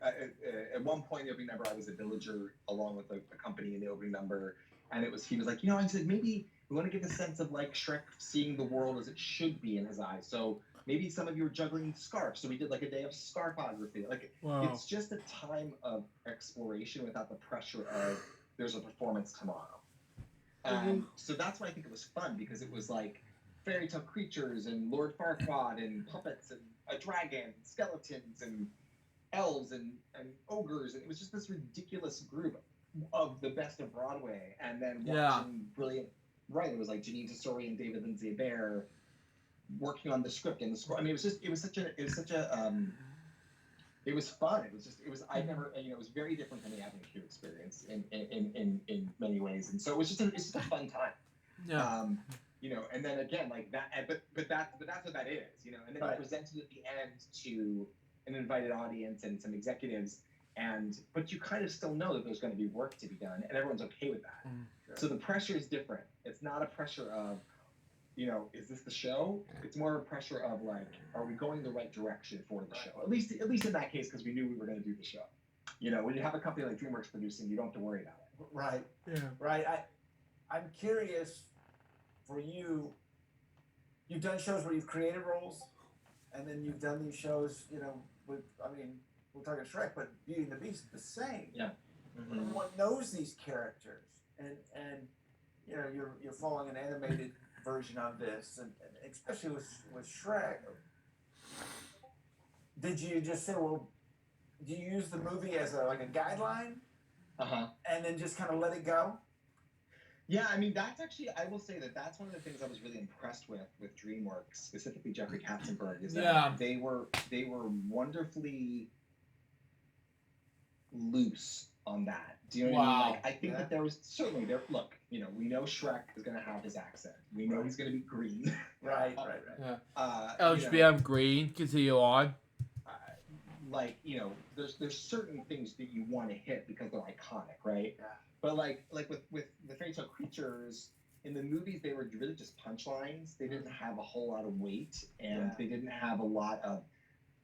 at one point in the opening number, I was a villager along with the company in the opening number, and he was like, you know, I said maybe we want to give a sense of like Shrek seeing the world as it should be in his eyes. So maybe some of you are juggling scarves. So we did like a day of scarfography. Like it's just a time of exploration without the pressure of there's a performance tomorrow. So that's why I think it was fun, because it was like fairy tale creatures and Lord Farquaad and puppets and a dragon, skeletons and elves and ogres, and it was just this ridiculous group of the best of Broadway, and then watching brilliant. Right, it was like Janine Tesori and David Lindsay Bear, working on the script and the score. I mean, it was such a it was fun. I never, you know, it was very different from the Avenue Q experience in many ways. And so it's just a fun time. Yeah. You know, and then again, like that, but that's what that is, you know, and then Right. you presented at the end to an invited audience and some executives, but you kind of still know that there's going to be work to be done, and everyone's okay with that. Sure. So the pressure is different. It's not a pressure of, you know, is this the show? It's more a pressure of like, are we going the right direction for the show? At least in that case, because we knew we were going to do the show. You know, when you have a company like DreamWorks producing, you don't have to worry about it. Right. Yeah. Right. I'm curious for you. You've done shows where you've created roles, and then you've done these shows, you know, with, I mean, we're talking Shrek, but Beauty and the Beast is the same. Yeah. Mm-hmm. One knows these characters, and you know, you're following an animated version of this, and especially with Shrek. Did you just say, well, do you use the movie as a guideline, and then just kind of let it go? Yeah, I mean, that's actually, I will say that's one of the things I was really impressed with DreamWorks, specifically Jeffrey Katzenberg, is that they were wonderfully loose on that. Do you know what I mean? Like, I think that there was certainly look, you know, we know Shrek is going to have his accent. We know he's going to be green. Right. Yeah. LJPCBM green, continue on. Like, you know, there's certain things that you want to hit because they're iconic, right? Yeah. But like with the fairy tale creatures, in the movies they were really just punchlines. They didn't have a whole lot of weight, and they didn't have a lot of,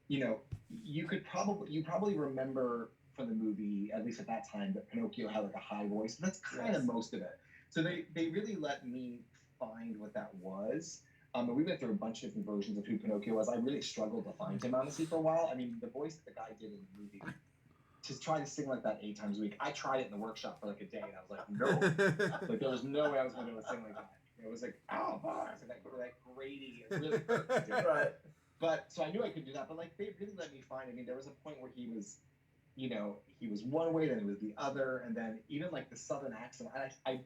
you know, you probably remember from the movie, at least at that time, that Pinocchio had like a high voice. That's kind of most of it. So they really let me find what that was. And we went through a bunch of different versions of who Pinocchio was. I really struggled to find him, honestly, for a while. I mean, the voice that the guy did in the movie, to try to sing like that 8 times a week. I tried it in the workshop for like a day, and I was like, no. Like, there was no way I was going to be able to sing like that. It was like, oh, boy. I was like, that Grady. It's really hard to do. Right. But, so I knew I could do that. But, like, they really let me find, I mean, there was a point where he was, you know, he was one way, then he was the other. And then even, like, the Southern accent, I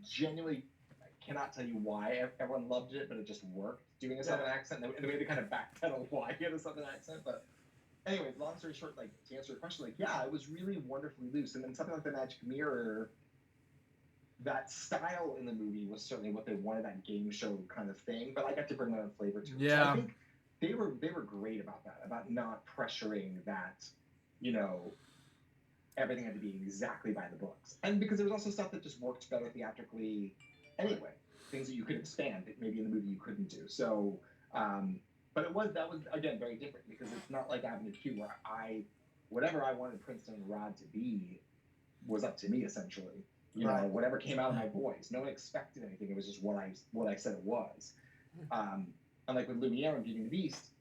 genuinely cannot tell you why everyone loved it, but it just worked, doing a Southern accent. And the way they kind of backpedal why he had a Southern accent. But anyway, long story short, like, to answer your question, like, yeah, it was really wonderfully loose. And then something like the Magic Mirror, that style in the movie was certainly what they wanted, that game show kind of thing. But I got to bring my own flavor to it. Yeah. So I think they were great about that, about not pressuring that, you know, everything had to be exactly by the books. And because there was also stuff that just worked better theatrically anyway. Things that you could expand that maybe in the movie you couldn't do. So, but that was again very different, because it's not like Avenue Q where whatever I wanted Princeton and Rod to be was up to me essentially. You know, whatever came out of my voice. No one expected anything. It was just what I said it was. Unlike with Lumiere and Beauty and the Beast,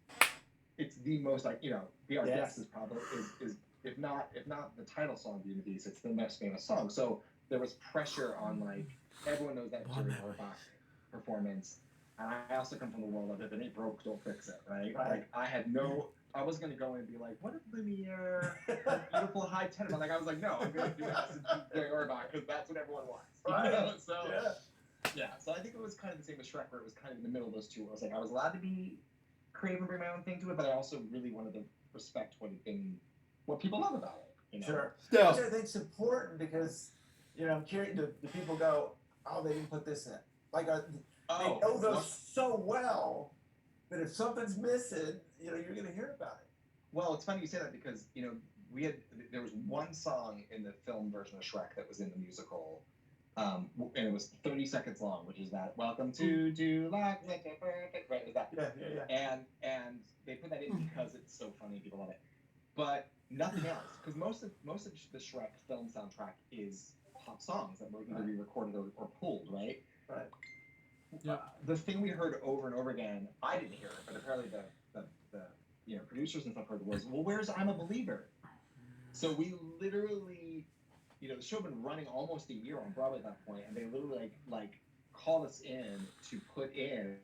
it's the most, like, you know, Be Our Guest is probably is if not the title song of Beauty and the Beast, it's the most famous song. So there was pressure on, like, everyone knows that Jerry Orbach performance. And I also come from the world of, if it ain't broke, don't fix it, right? Like, I was going to go in and be like, what if Lumiere, beautiful high tenor? Like, I was like, no, I'm going to do this and do Jerry Orbach, because that's what everyone wants. Right. You know? So, so I think it was kind of the same as Shrek, where it was kind of in the middle of those two. I was like, I was allowed to be creative and bring my own thing to it, but I also really wanted to respect what people love about it. You know? Sure. Yeah. Which I think is important, because, you know, I'm curious, do people go, oh, they didn't put this in? Like, they know those so well that if something's missing, you know, you're going to hear about it. Well, it's funny you say that, because, you know, there was one song in the film version of Shrek that was in the musical, and it was 30 seconds long, which is that "Welcome to Dulac," right? It was that. Yeah. And they put that in because it's so funny, people love it. But nothing else, because most of the Shrek film soundtrack is pop songs that were either re-recorded or pulled, right? Right. Yeah. The thing we heard over and over again, I didn't hear it, but apparently the you know, producers and stuff heard, was, well, where's "I'm a Believer"? So we literally, you know, the show had been running almost a year on Broadway at that point, and they literally like called us in to put in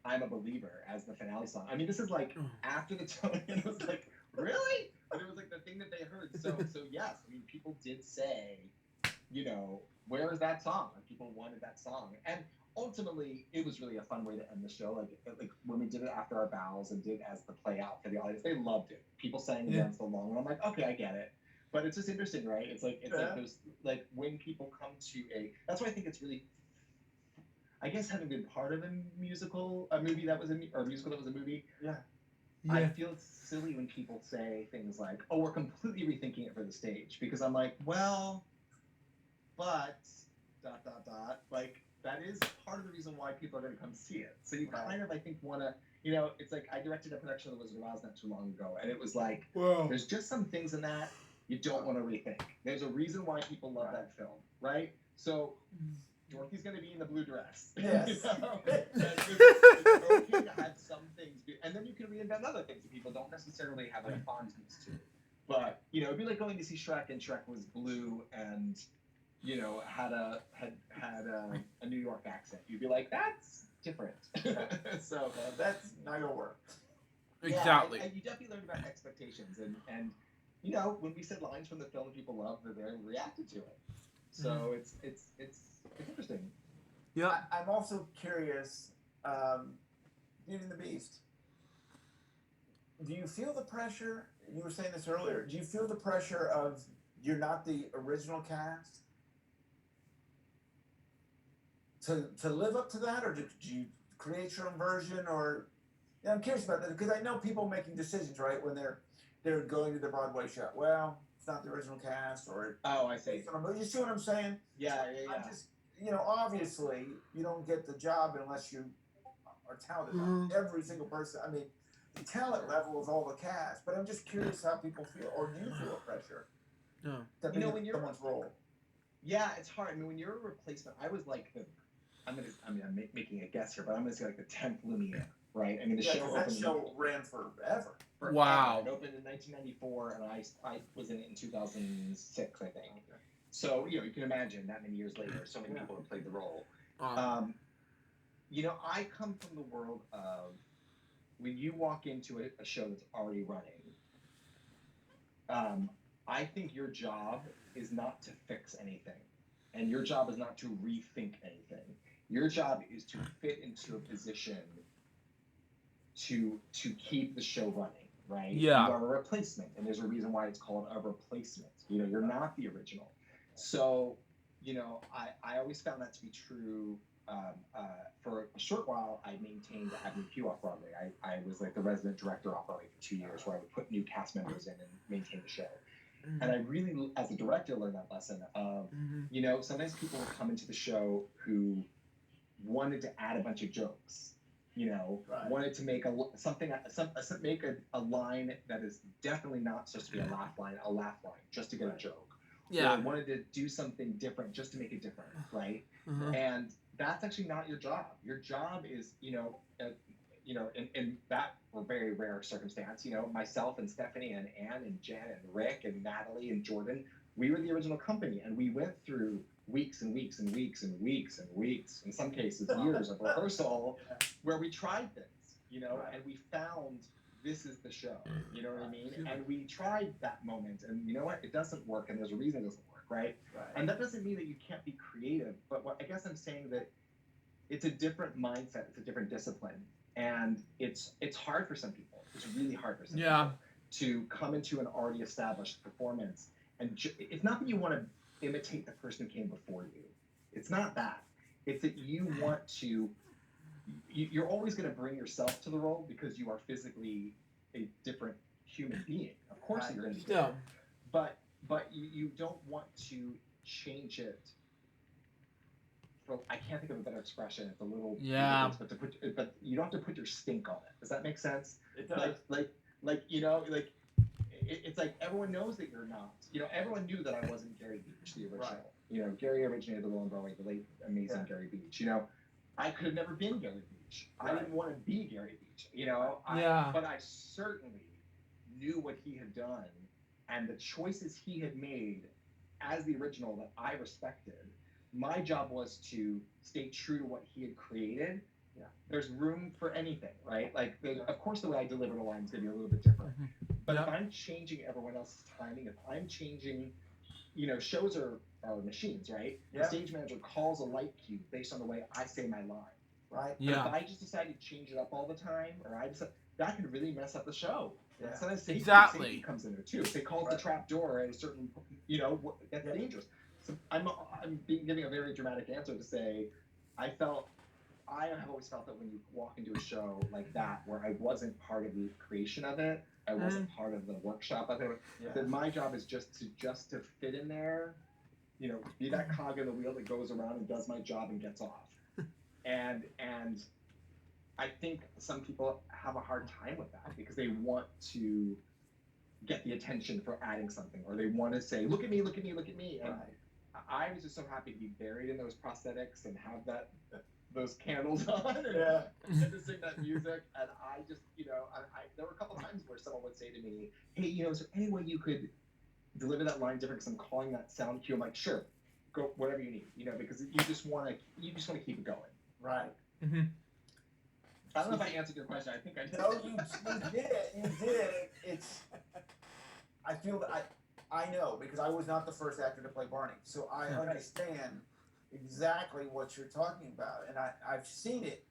"I'm a Believer" as the finale song. I mean, this is like after the tone, and it was like, really? But it was like the thing that they heard. So yes, I mean, people did say, you know, where is that song? And people wanted that song. And ultimately, it was really a fun way to end the show. Like when we did it after our bows and did as the play out for the audience, they loved it. People sang and danced along, and I'm like, okay, I get it. But it's just interesting, right? It's like there's like when people come to that's why I think it's really, I guess, having been part of a musical that was a movie. Yeah. I feel it's silly when people say things like, "Oh, we're completely rethinking it for the stage," because I'm like, well, but ... Like that is part of the reason why people are going to come see it. So you kind of, I think, want to, it's like I directed a production of The Wizard of Oz not too long ago, and it was like, there's just some things in that you don't want to rethink. There's a reason why people love that film, right? So Dorothy's going to be in the blue dress. Yes. It's okay to have some things, and then you can reinvent other things that people don't necessarily have a fondness to. But it'd be like going to see Shrek, and Shrek was blue and had a New York accent. You'd be like, that's different. So that's not gonna work. Exactly. Yeah, you definitely learn about expectations, and when we said lines from the film that people loved, they reacted to it. So it's interesting. Yeah. I'm also curious. Beauty and the Beast. Do you feel the pressure? You were saying this earlier. Do you feel the pressure of you're not the original cast? To live up to that, or did you create your own version? Or I'm curious about that because I know people making decisions, right, when they're going to the Broadway show. Well, it's not the original cast, or I see. You see what I'm saying? Yeah. I'm just, obviously you don't get the job unless you are talented. Every single person. I mean, the talent level is all the cast, but I'm just curious how people feel, or do you feel a pressure? No. When you're someone's role. Yeah, it's hard. I mean, when you're a replacement, I was like I'm making a guess here, but I'm gonna say like the 10th Lumiere, right? I mean, the show ran forever. Wow. It opened in 1994, and I was in it in 2006, I think. Okay. So you can imagine that many years later, so many people have played the role. I come from the world of when you walk into a show that's already running. I think your job is not to fix anything, and your job is not to rethink anything. Your job is to fit into a position to keep the show running, right? Yeah. You are a replacement, and there's a reason why it's called a replacement. You're not the original. So, I always found that to be true. For a short while, I maintained Avenue Q off Broadway. I was like the resident director off Broadway for 2 years, where I would put new cast members in and maintain the show. And I really, as a director, learned that lesson of, sometimes people would come into the show who wanted to add a bunch of jokes, wanted to make make a line that is definitely not supposed to be a laugh line, just to get a joke. Yeah. Or wanted to do something different just to make it different, right? And that's actually not your job. Your job is, in that very rare circumstance, myself and Stephanie and Anne and Jen and Rick and Natalie and Jordan, we were the original company, and we went through weeks and weeks and weeks and weeks and weeks, in some cases years of rehearsal, where we tried things, and we found this is the show, you know what I mean? And we tried that moment, and you know what? It doesn't work, and there's a reason it doesn't work, right? And that doesn't mean that you can't be creative, but I guess I'm saying that it's a different mindset, it's a different discipline, and it's hard for some people. It's really hard for some people to come into an already established performance, and it's not that you want to imitate the person who came before you. It's not that. It's that you want to. You're always going to bring yourself to the role because you are physically a different human being. Of course, you're going to be different. But you don't want to change it. I can't think of a better expression. It's a little but you don't have to put your stink on it. Does that make sense? It does. It's like everyone knows that you're not. Everyone knew that I wasn't Gary Beach, the original. Right. Gary originated the role in Broadway, the late amazing Gary Beach. I could have never been Gary Beach. Right. I didn't want to be Gary Beach. But I certainly knew what he had done and the choices he had made as the original that I respected. My job was to stay true to what he had created. Yeah. There's room for anything, right? Like, of course, the way I deliver the line is going to be a little bit different. But if I'm changing everyone else's timing, if I'm changing shows are machines, right? The Yeah. stage manager calls a light cue based on the way I say my line. Right. But if Yeah. I just decide to change it up all the time, or that could really mess up the show. Yeah. Sometimes safety Exactly. comes in there too. If they call Right. the trap door at a certain, that's Yeah. dangerous. So I'm giving a very dramatic answer to say, I have always felt that when you walk into a show like that, where I wasn't part of the creation of it, I wasn't part of the workshop of it, Yeah. that my job is just to fit in there, be that cog in the wheel that goes around and does my job and gets off. And I think some people have a hard time with that because they want to get the attention for adding something, or they want to say, "Look at me, look at me, look at me." And Right. I was just so happy to be buried in those prosthetics and have those candles on and, Yeah. and to sing that music. And I just, there were a couple times where someone would say to me, "Hey, is there any way you could deliver that line different? Because I'm calling that sound cue." I'm like, "Sure, go whatever you need," because you just want to keep it going. Right. Mm-hmm. I don't know if I answered your question. I think I did. No, you did it. You did it. I feel that I know because I was not the first actor to play Barney, so I understand exactly what you're talking about, and I've seen it.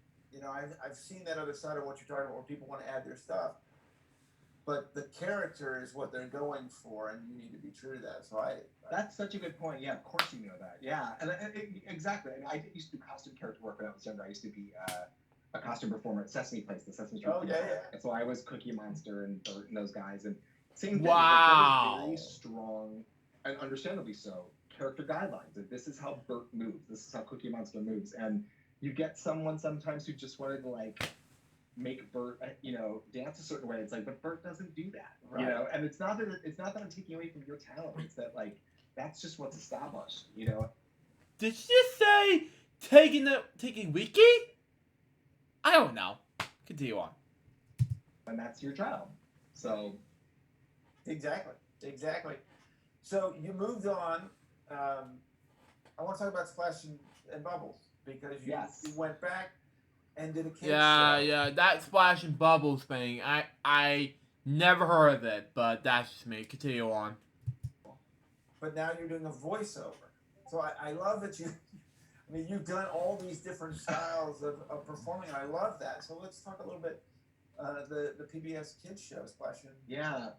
I've seen that other side of what you're talking about, where people want to add their stuff, but the character is what they're going for, and you need to be true to that. So That's such a good point. Yeah, of course you know that. Yeah, and exactly. And I used to do costume character work when I was younger. I used to be a costume performer at Sesame Place, the Sesame Street. Oh, yeah, yeah. And so I was Cookie Monster and Bert and those guys. And same thing. Wow. Like, there was very strong, and understandably so, character guidelines. That this is how Bert moves. This is how Cookie Monster moves. And you get someone sometimes who just wanted to make Bert, dance a certain way. It's like, but Bert doesn't do that, Right. And it's not that I'm taking away from your talent. It's that that's just what's established, Did she just say taking Wiki? I don't know. Continue on. And that's your job. So Exactly. So you moved on. I want to talk about Splash and Bubbles because you went back and did a kids show. Yeah, that Splash and Bubbles thing. I never heard of it, but that's just me. Continue on. But now you're doing a voiceover. So I love that you've done all these different styles of performing, and I love that. So let's talk a little bit the PBS kids show, Splash and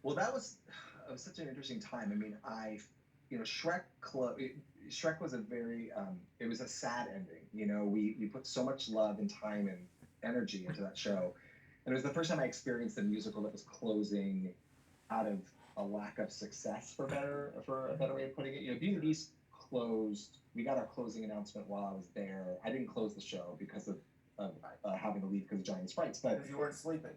Well, that was such an interesting time. I mean, Shrek was a very it was a sad ending. We put so much love and time and energy into that show, and it was the first time I experienced a musical that was closing out of a lack of success, for a better way of putting it. Beauty and the Beast closed. We got our closing announcement while I was there. I didn't close the show because of having to leave because of giant sprites, but because you weren't sleeping.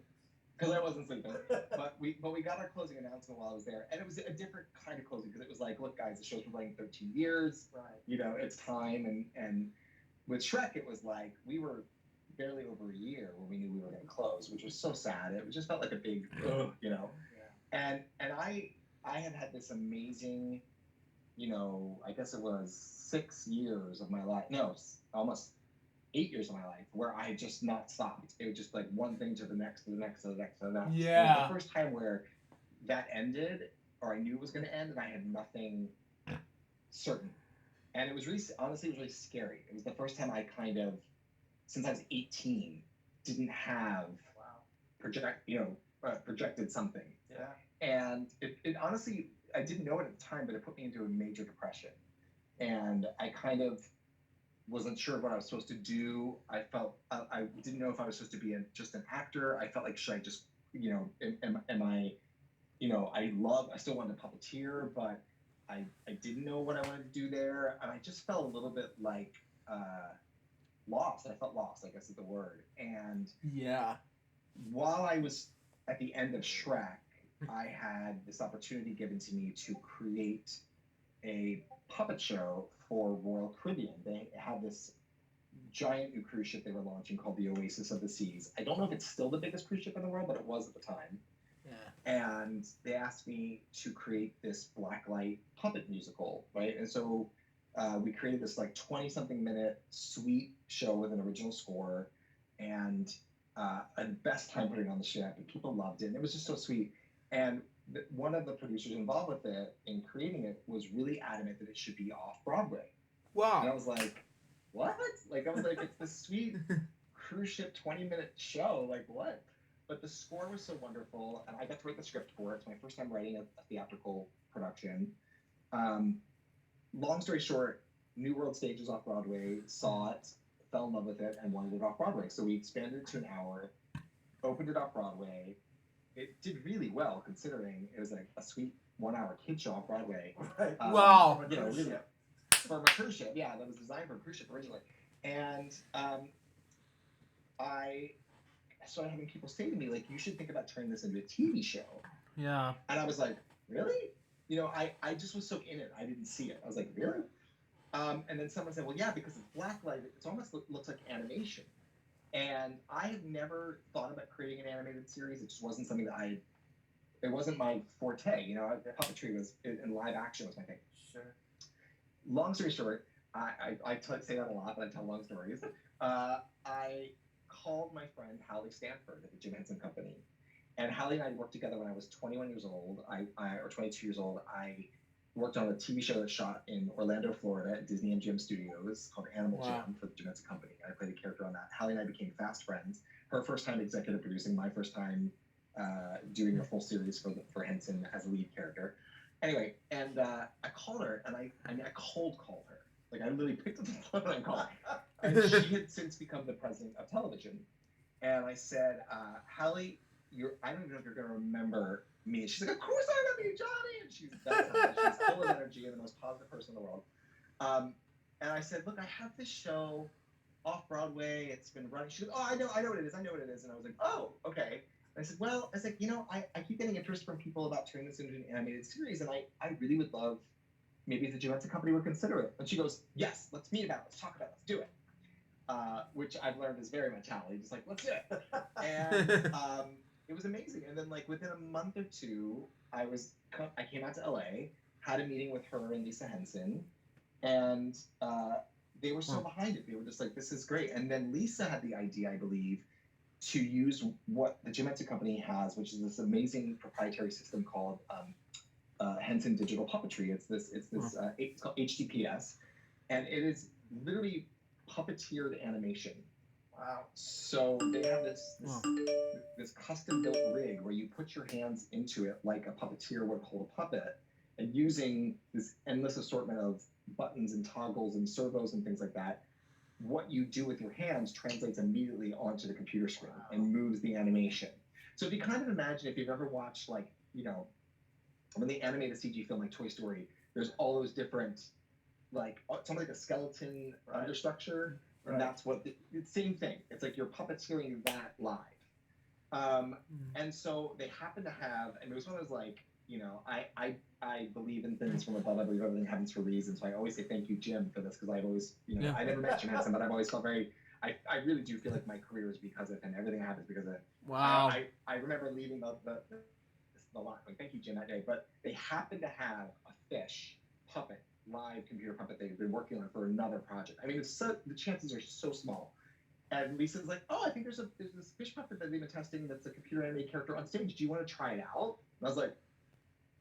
Because I wasn't sleeping, but we got our closing announcement while I was there, and it was a different kind of closing because it was like, look, guys, the show's been running 13 years, right? It's time, and with Shrek, it was like we were barely over a year when we knew we were going to close, which was so sad. It just felt like a big, Yeah. And I had this amazing, I guess it was 6 years of my life, no, almost 8 years of my life where I had just not stopped. It was just like one thing to the next, to the next, to the next, to the next. Yeah. It was the first time where that ended, or I knew it was going to end, and I had nothing certain. And it was honestly, it was really scary. It was the first time I kind of, since I was 18, didn't have projected something. Yeah. And it honestly, I didn't know it at the time, but it put me into a major depression. And I kind of wasn't sure what I was supposed to do. I felt I didn't know if I was supposed to be just an actor. I felt like, should I just, am I, I still wanted to puppeteer, but I didn't know what I wanted to do there. And I just felt a little bit like lost. I felt lost, I guess is the word. And while I was at the end of Shrek, I had this opportunity given to me to create a puppet show for Royal Caribbean. They had this giant new cruise ship they were launching called the Oasis of the Seas. I don't know if it's still the biggest cruise ship in the world, but it was at the time. Yeah. And they asked me to create this blacklight puppet musical, right? And so we created this 20-something minute sweet show with an original score, and a best time putting on the ship, and people loved it. And it was just so sweet. And one of the producers involved with it in creating it was really adamant that it should be off Broadway. And I Wow. was like, what? Like, I was like, it's this sweet cruise ship 20-minute show. Like, what? But the score was so wonderful, and I got to write the script for it. It's my first time writing a theatrical production. Um, Long story short, New World Stages off Broadway, saw it, fell in love with it, and wanted it off Broadway. So we expanded it to an hour, opened it off Broadway. It did really well considering it was like a sweet 1-hour kid show off Broadway. Right. Wow. From a cruise Really, ship. from a cruise ship, yeah, that was designed for a cruise ship originally. And I started having people say to me, like, you should think about turning this into a TV show. Yeah. And I was like, really? You know, I just was so in it, I didn't see it. I was like, really? And then someone said, well, yeah, because it's blacklight, it almost looks like animation. And I had never thought about creating an animated series. It just wasn't something that it wasn't my forte. You know, puppetry was, and live action was my thing. Sure. Long story short, I say that a lot, but I tell long stories. I called my friend Hallie Stanford at the Jim Henson Company. And Hallie and I worked together when I was 21 years old, or 22 years old. I worked on a TV show that shot in Orlando, Florida at Disney MGM Studios called Animal Wow. Jam for the Jim Henson Company. I played a character on that. Hallie and I became fast friends. Her first time executive producing, my first time doing a full series for Henson as a lead character. Anyway, and I called her, and I cold called her. Like, I literally picked up the phone and I called her. And she had since become the president of television. And I said, Hallie, I don't even know if you're going to remember me. And she's like, of course I remember you, Johnny. And she's full of energy and the most positive person in the world. And I said, look, I have this show off Broadway. It's been running. She goes, oh, I know what it is. And I was like, oh, okay. And I said, well, I was like, you know, I keep getting interest from people about turning this into an animated series, and I really would love maybe if the Jim Henson Company would consider it. And she goes, yes, let's meet about it. Let's talk about it. Let's do it. Which I've learned is very much Hallie, just like, let's do it. And it was amazing. And then, like, within a month or two, I came out to LA, had a meeting with her and Lisa Henson, and they were so behind it. They were just like, this is great. And then Lisa had the idea, I believe, to use what the Jim Henson Company has, which is this amazing proprietary system called Henson Digital Puppetry. It's called HDPS, and it is literally puppeteered animation. Wow. So they have this custom built rig where you put your hands into it like a puppeteer would hold a puppet, and using this endless assortment of buttons and toggles and servos and things like that, what you do with your hands translates immediately onto the computer screen and moves the animation. So if you kind of imagine, if you've ever watched, like, you know, when they animate a CG film like Toy Story, there's all those different, like, something like a skeleton understructure, and that's what it's same thing. It's like you're puppeteering that live. And so they happen to have, and it was one of those, like, you know, I believe in things from above. I believe everything happens for a reason. So I always say thank you, Jim, for this, because I've always, you know, I never met Jim Henson, but I've always felt very, I really do feel like my career is because of him. Everything happens because of it. Wow. I remember leaving the lot, like, thank you, Jim, that day, but they happened to have a fish puppet, live computer puppet they've been working on for another project. I mean, the chances are so small. And Lisa's like, oh, I think there's this fish puppet that they've been testing that's a computer animated character on stage. Do you want to try it out? And I was like,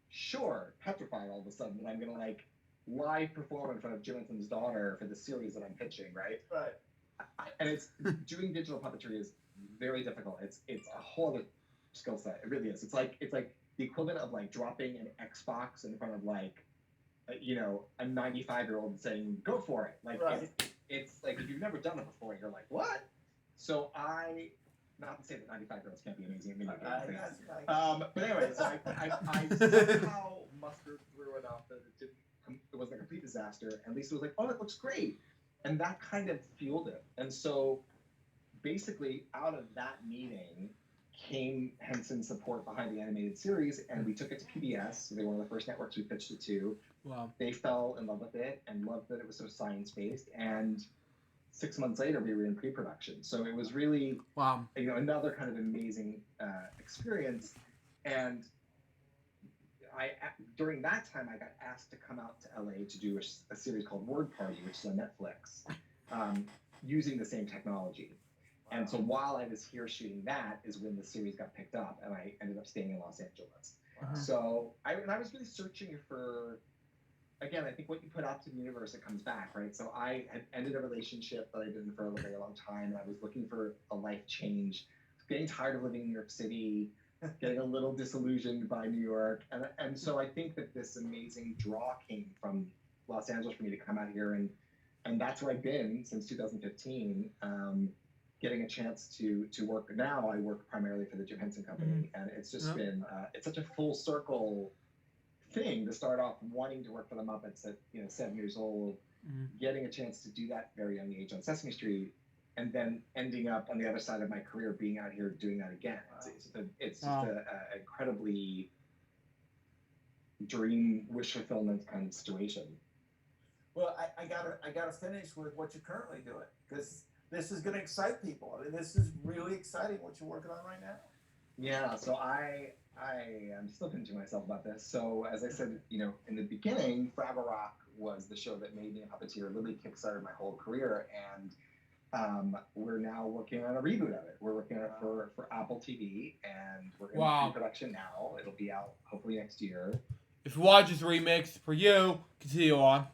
sure, petrified all of a sudden that I'm going to, like, live perform in front of Jim Henson's daughter for the series that I'm pitching, right? Right. And it's doing digital puppetry is very difficult. It's a whole other skill set. It really is. It's like the equivalent of, like, dropping an Xbox in front of, like, you know, a 95-year-old and saying, go for it. Like, it's like, if you've never done it before, you're like, what? So not to say that 95-year-olds can't be amazing at video games. But anyway, so I somehow mustered through enough that it wasn't a complete disaster. And Lisa was like, oh, that looks great. And that kind of fueled it. And so basically out of that meeting came Henson's support behind the animated series, and we took it to PBS. So they were one of the first networks we pitched it to. Wow. They fell in love with it and loved that it was so science-based. And 6 months later, we were in pre-production. So it was really, you know, another kind of amazing experience. And during that time, I got asked to come out to LA to do a series called Word Party, which is on Netflix, using the same technology. And so while I was here shooting that is when the series got picked up, and I ended up staying in Los Angeles. Wow. So I was really searching for, again, I think what you put out to the universe, it comes back, right? So I had ended a relationship that I'd been in for a very long time, and I was looking for a life change, getting tired of living in New York City, getting a little disillusioned by New York. And so I think that this amazing draw came from Los Angeles for me to come out here, and that's where I've been since 2015. Getting a chance to work. Now I work primarily for the Jim Henson Company, and it's just been it's such a full circle thing to start off wanting to work for the Muppets at 7 years old, getting a chance to do that at a very young age on Sesame Street, and then ending up on the other side of my career being out here doing that again. Wow. It's just an incredibly dream wish fulfillment kind of situation. Well, I gotta finish with what you're currently doing, because this is going to excite people. I mean, this is really exciting what you're working on right now. Yeah, so I am still pinching myself about this. So as I said, in the beginning, Fraggle Rock was the show that made me a puppeteer, really kickstarted my whole career, and we're now working on a reboot of it. We're working on it for Apple TV, and we're in pre-production now. It'll be out hopefully next year. If you watch this remix, for you, continue on.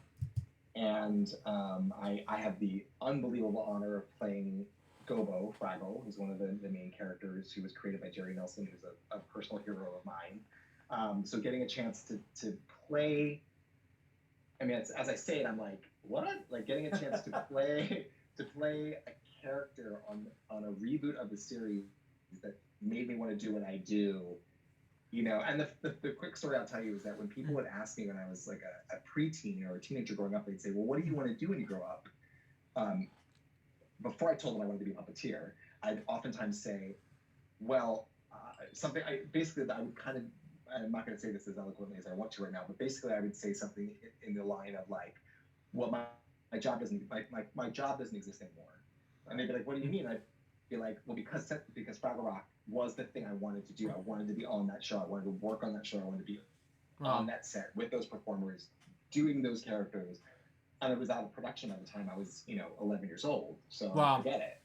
And I have the unbelievable honor of playing Gobo, Fraggle, who's one of the main characters, who was created by Jerry Nelson, who's a personal hero of mine. So getting a chance to play, I mean, as I say it, I'm like, what? Like getting a chance to play a character on a reboot of the series that made me want to do what I do. And the quick story I'll tell you is that when people would ask me when I was like a preteen or a teenager growing up, they'd say, well, what do you want to do when you grow up? Before I told them I wanted to be a puppeteer, I'd oftentimes say, well, something, I would kind of, I'm not going to say this as eloquently as I want to right now, but basically I would say something in the line of like, well, my job doesn't exist anymore. And they'd be like, what do you mean? I'd be like, well, because Fraggle Rock was the thing I wanted to do. I wanted to be on that show. I wanted to work on that show. I wanted to be on that set with those performers, doing those characters. And it was out of production at the time. I was, 11 years old. So I get it.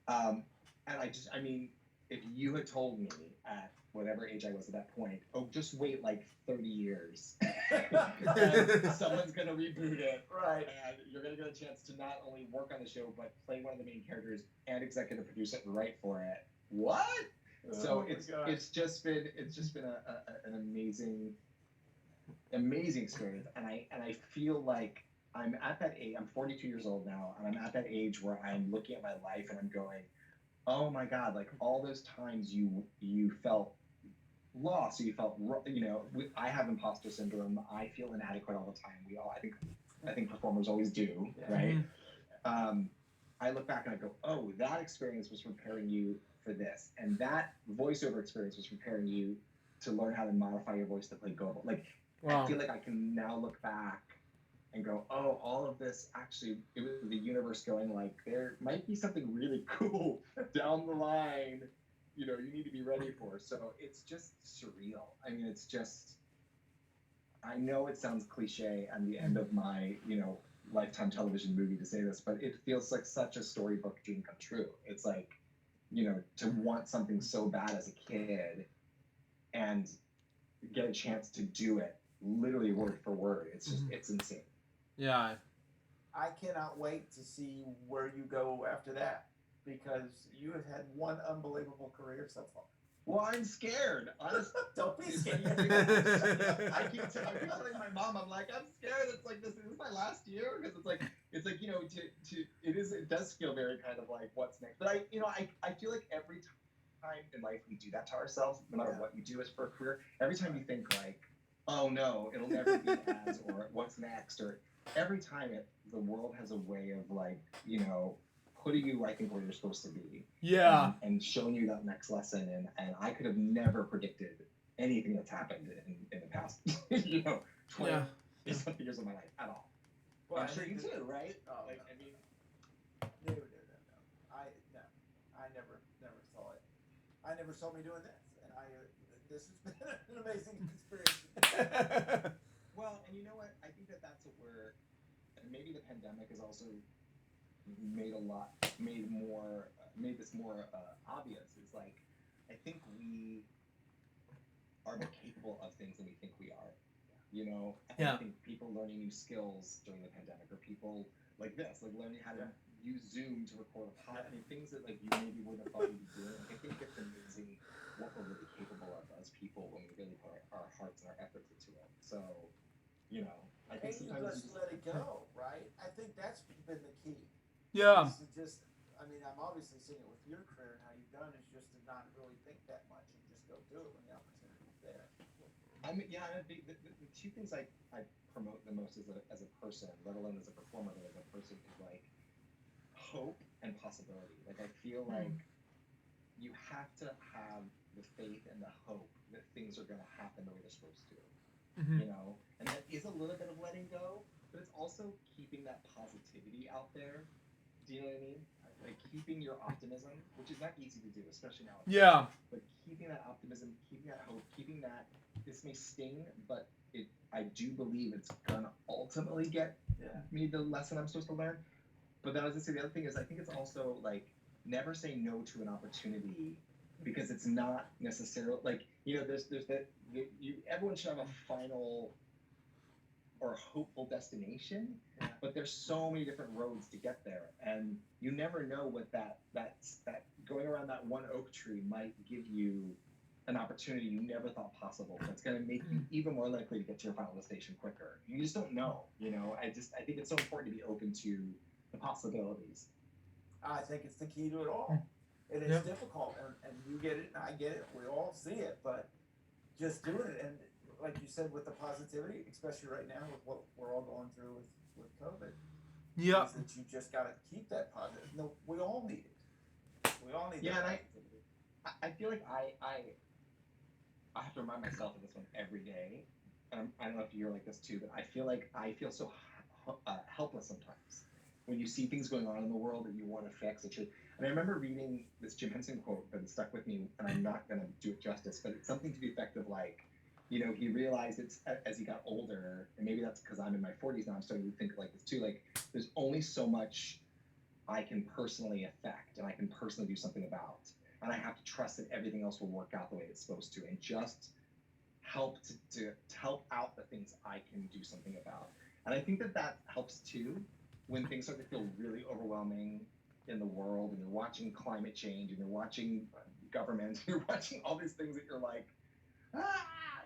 And I mean, if you had told me at whatever age I was at that point, oh, just wait like 30 years. And someone's going to reboot it. Right. And you're going to get a chance to not only work on the show, but play one of the main characters and executive produce it and write for it. What? So it's just been an amazing experience, and I feel like I'm at that age. I'm 42 years old now, and I'm at that age where I'm looking at my life and I'm going, oh my God, like all those times you felt lost, or you felt, I have imposter syndrome. I feel inadequate all the time. We all, I think performers always do, right? I look back and I go, oh, that experience was preparing you for this, and that voiceover experience was preparing you to learn how to modify your voice to play Gobo. Like, I feel like I can now look back and go, oh, all of this actually, it was the universe going like, there might be something really cool down the line, you need to be ready for. So it's just surreal. I mean, it's just, I know it sounds cliche at the end of my, lifetime television movie to say this, but it feels like such a storybook dream come true. It's like, to want something so bad as a kid and get a chance to do it literally word for word. It's just, it's insane. Yeah. I cannot wait to see where you go after that, because you have had one unbelievable career so far. Well, I'm scared. Honestly, don't be scared. I keep telling my mom, I'm like, I'm scared. It's like this is my last year, because it's like it does feel very kind of like what's next. But I feel like every time in life we do that to ourselves, no matter what you do as for a career, every time you think like, oh no, it'll never be as, or what's next, or every time the world has a way of like, putting you, I think, where you're supposed to be. Yeah. And showing you that next lesson. And I could have never predicted anything that's happened in the past, 20 something years of my life at all. Well, I'm sure you too, right? Oh, like, no. I never saw it. I never saw me doing this. And this has been an amazing experience. Well, and you know what? I think that's what and maybe the pandemic has also made this more obvious. Is like, I think we are more capable of things than we think we are. You know, and Yeah. I think people learning new skills during the pandemic, or people like this, like learning how to use Zoom to record a pod. I mean, things that like you maybe wouldn't have thought you'd be doing. Like, I think it's amazing what we're really capable of as people when we really put our hearts and our efforts into it. So, you know, I think And you sometimes just let it go, right? I think that's been the key. Yeah. Is to just, I mean, I'm obviously seeing it with your career and how you've done is just to not really think that much and just go do it when the opportunity's there. I mean, yeah, the two things I promote the most as a person, let alone as a performer, but as a person, is like hope and possibility. Like, I feel like you have to have the faith and the hope that things are going to happen the way they're supposed to. Mm-hmm. You know, and that is a little bit of letting go, but it's also keeping that positivity out there. Do you know what I mean? Like keeping your optimism, which is not easy to do, especially now. Yeah. But keeping that optimism, keeping that hope, keeping that, this may sting, but I do believe it's gonna ultimately get me the lesson I'm supposed to learn. But then I was gonna say the other thing is I think it's also like never say no to an opportunity because it's not necessarily like, you know, there's that everyone should have a final or hopeful destination, but there's so many different roads to get there, and you never know what that going around that one oak tree might give you an opportunity you never thought possible. That's going to make you even more likely to get to your final destination quicker. You just don't know, you know. I think it's so important to be open to the possibilities. I think it's the key to it all. It is difficult, and you get it, and I get it. We all see it, but just doing it, and like you said, with the positivity, especially right now with what we're all going through with COVID, Yeah. is that you just got to keep that positive. No, we all need it. We all need that positivity. I feel like I have to remind myself of this one every day. I don't know if you're like this too, but I feel so helpless sometimes when you see things going on in the world that you want to fix. And I remember reading this Jim Henson quote that stuck with me, and I'm not going to do it justice, but it's something to the effect of like, you know, he realized it's as he got older, and maybe that's because I'm in my 40s now, I'm starting to think like this too, like there's only so much I can personally affect and I can personally do something about. And I have to trust that everything else will work out the way it's supposed to, and just help to help out the things I can do something about. And I think that helps too when things start to feel really overwhelming in the world, and you're watching climate change, and you're watching government, and you're watching all these things that you're like,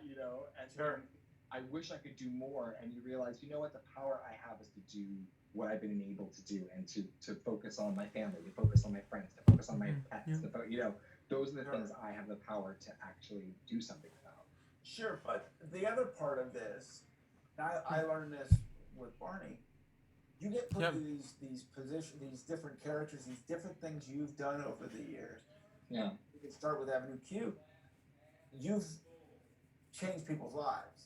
you know, and I wish I could do more. And you realize, you know what, the power I have is to do what I've been able to do, and to focus on my family, to focus on my friends, to focus on my pets, you know, those are the things I have the power to actually do something about. Sure, but the other part of this, I learned this with Barney. You get put in these positions, these different characters, these different things you've done over the years. Yeah. You can start with Avenue Q. You've changed people's lives.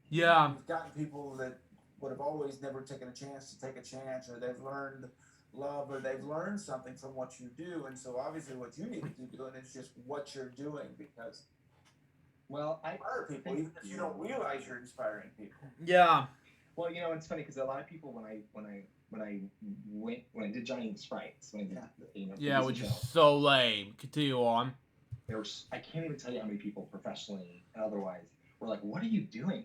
Yeah. You've gotten people that would have always never taken a chance to take a chance, or they've learned love, or they've learned something from what you do. And so obviously what you need to keep doing is just what you're doing, because I inspire people, even if you don't realize you're inspiring people. Yeah. Well, you know, it's funny because a lot of people when I did Johnny and the Sprites, when I did, you know, which is so lame. Continue on. I can't even tell you how many people professionally and otherwise were like, "What are you doing?"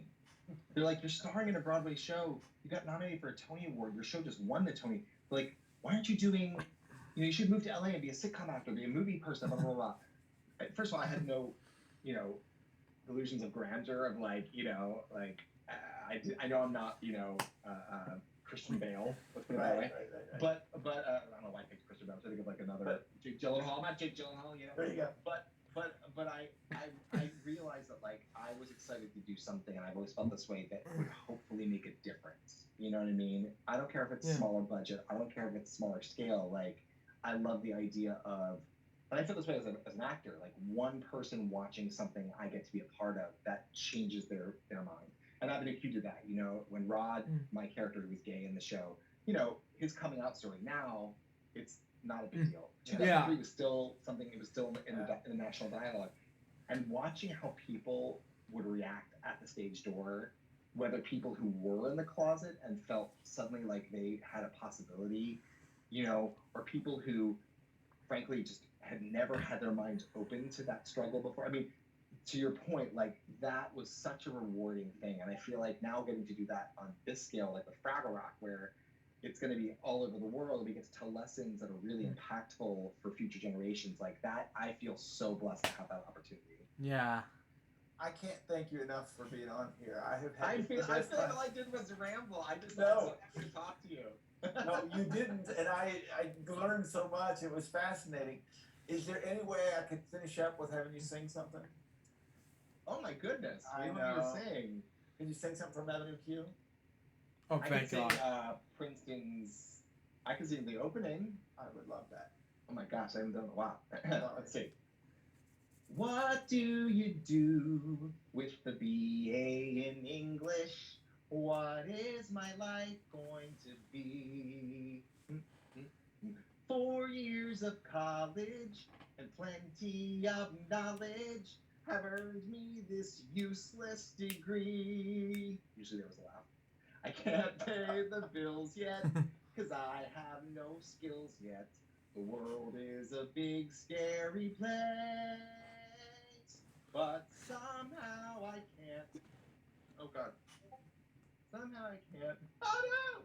They're like, "You're starring in a Broadway show. You got nominated for a Tony Award. Your show just won the Tony. They're like, why aren't you doing? You know, you should move to LA and be a sitcom actor, be a movie person." Blah blah blah. First of all, I had no, you know, illusions of grandeur of like, you know, like I know I'm not, you know, Christian Bale. Let's put it that way. Right. But I don't know why I picked Christian Bale. I think of like another Jake Gyllenhaal, not Jake Gyllenhaal. You know. There you go. But I realized that like I was excited to do something, and I've always felt this way, that would hopefully make a difference. You know what I mean? I don't care if it's smaller budget. I don't care if it's smaller scale. Like I love the idea of, and I feel this way as an actor. Like one person watching something I get to be a part of, that changes their mind. And Avenue Q did that. You know, when Rod, my character who was gay in the show, you know, his coming out story now, it's not a big deal. 2003 was still something. It was still in the national dialogue, and watching how people would react at the stage door, whether people who were in the closet and felt suddenly like they had a possibility, you know, or people who, frankly, just had never had their minds open to that struggle before. I mean, to your point, like that was such a rewarding thing, and I feel like now getting to do that on this scale, like with Fraggle Rock, where it's going to be all over the world, and we get to tell lessons that are really impactful for future generations. Like that, I feel so blessed to have that opportunity. Yeah. I can't thank you enough for being on here. I have had I the feel best like time. all I did was ramble. I just No. wanted to talk to you. No, you didn't, and I learned so much. It was fascinating. Is there any way I could finish up with having you sing something? Oh my goodness! I What know. were you saying? Could you sing something from Avenue Q? Oh, I thank could sing God. Princeton's. I could sing the opening. I would love that. Oh my gosh, I haven't done it in a while. No, Let's see. What do you do with the BA in English? What is my life going to be? 4 years of college and plenty of knowledge have earned me this useless degree. Usually there was a laugh. I can't pay the bills yet, 'cause I have no skills yet. The world is a big, scary place, but somehow I can't. Oh, God. Somehow I can't. Oh, no!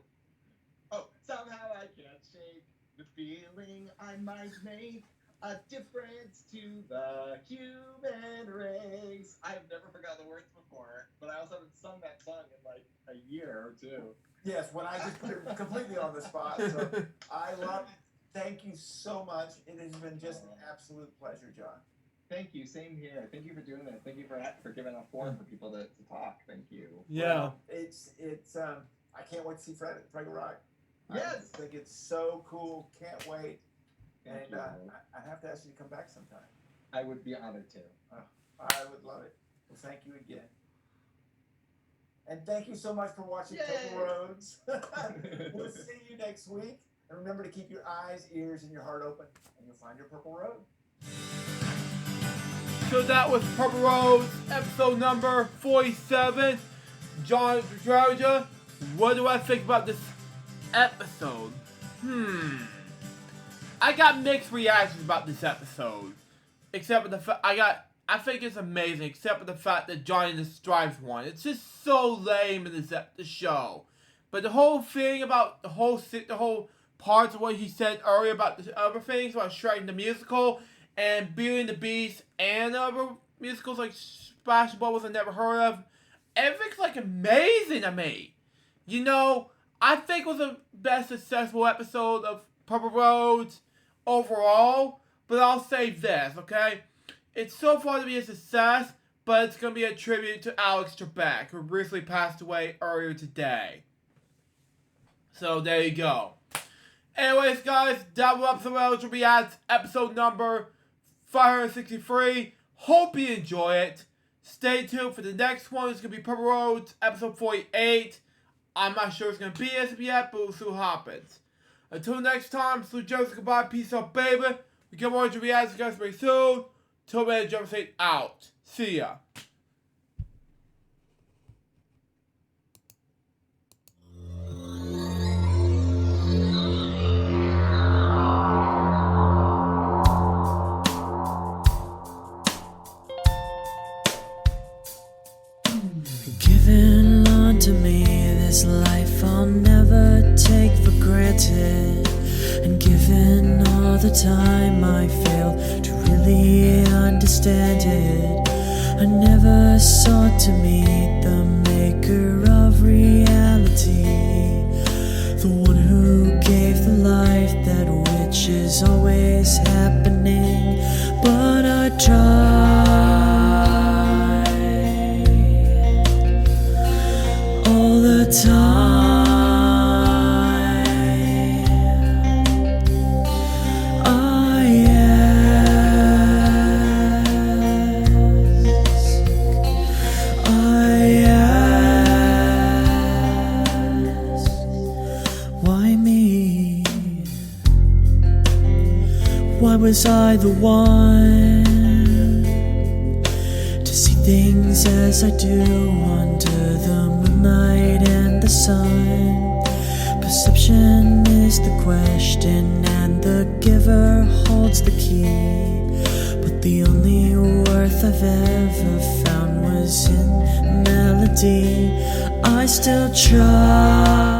Oh, somehow I can't shake the feeling I might make a difference to the human race. I have never forgotten the words before, but I also haven't sung that song in like a year or two. Yes, when I just put it completely on the spot. So I love it. Thank you so much. It has been just an absolute pleasure, John. Thank you. Same here. Thank you for doing that. Thank you for giving a forum for people to talk. Thank you. Yeah. Well, it's I can't wait to see Fraggle Rock. Yes. I think it's so cool. Can't wait. Thank And you. I have to ask you to come back sometime. I would be honored to. I would love it. Well, thank you again. And thank you so much for watching Yay. Purple Roads. We'll see you next week. And remember to keep your eyes, ears, and your heart open, and you'll find your purple road. So that was Purple Roads, episode number 47. John Georgia, what do I think about this episode? I got mixed reactions about this episode. Except for the fact I think it's amazing, except for the fact that Johnny and the Stripes won. It's just so lame in the show. But the whole thing about the whole parts of what he said earlier about the other things, about Shrek the Musical, and Beauty and the Beast, and other musicals like Splash Bubbles I never heard of, everything's like amazing to me. You know, I think it was the best successful episode of Purple Roads overall, but I'll say this, okay? It's so far to be a success, but it's going to be a tribute to Alex Trebek, who recently passed away earlier today. So there you go. Anyways, guys, that was episode Reacts, episode number 563. Hope you enjoy it. Stay tuned for the next one. It's going to be Purple Roads, episode 48. I'm not sure it's going to be as of yet, but we'll see what happens. Until next time, salute Joseph, goodbye, peace out, baby. We get more Reacts, guys, very soon. Till then, Jump State out. See ya. Given unto me this life I'll never take for granted, and given all the time I failed to really understand it, I never sought to meet the maker of reality, the one who gave the life that which is always happening, but I all the time. I ask, why me? Why was I the one to see things as I do under the moonlight and the sun? Perception is the question, and the giver holds the key. But The only worth I've ever found was in melody. I still try.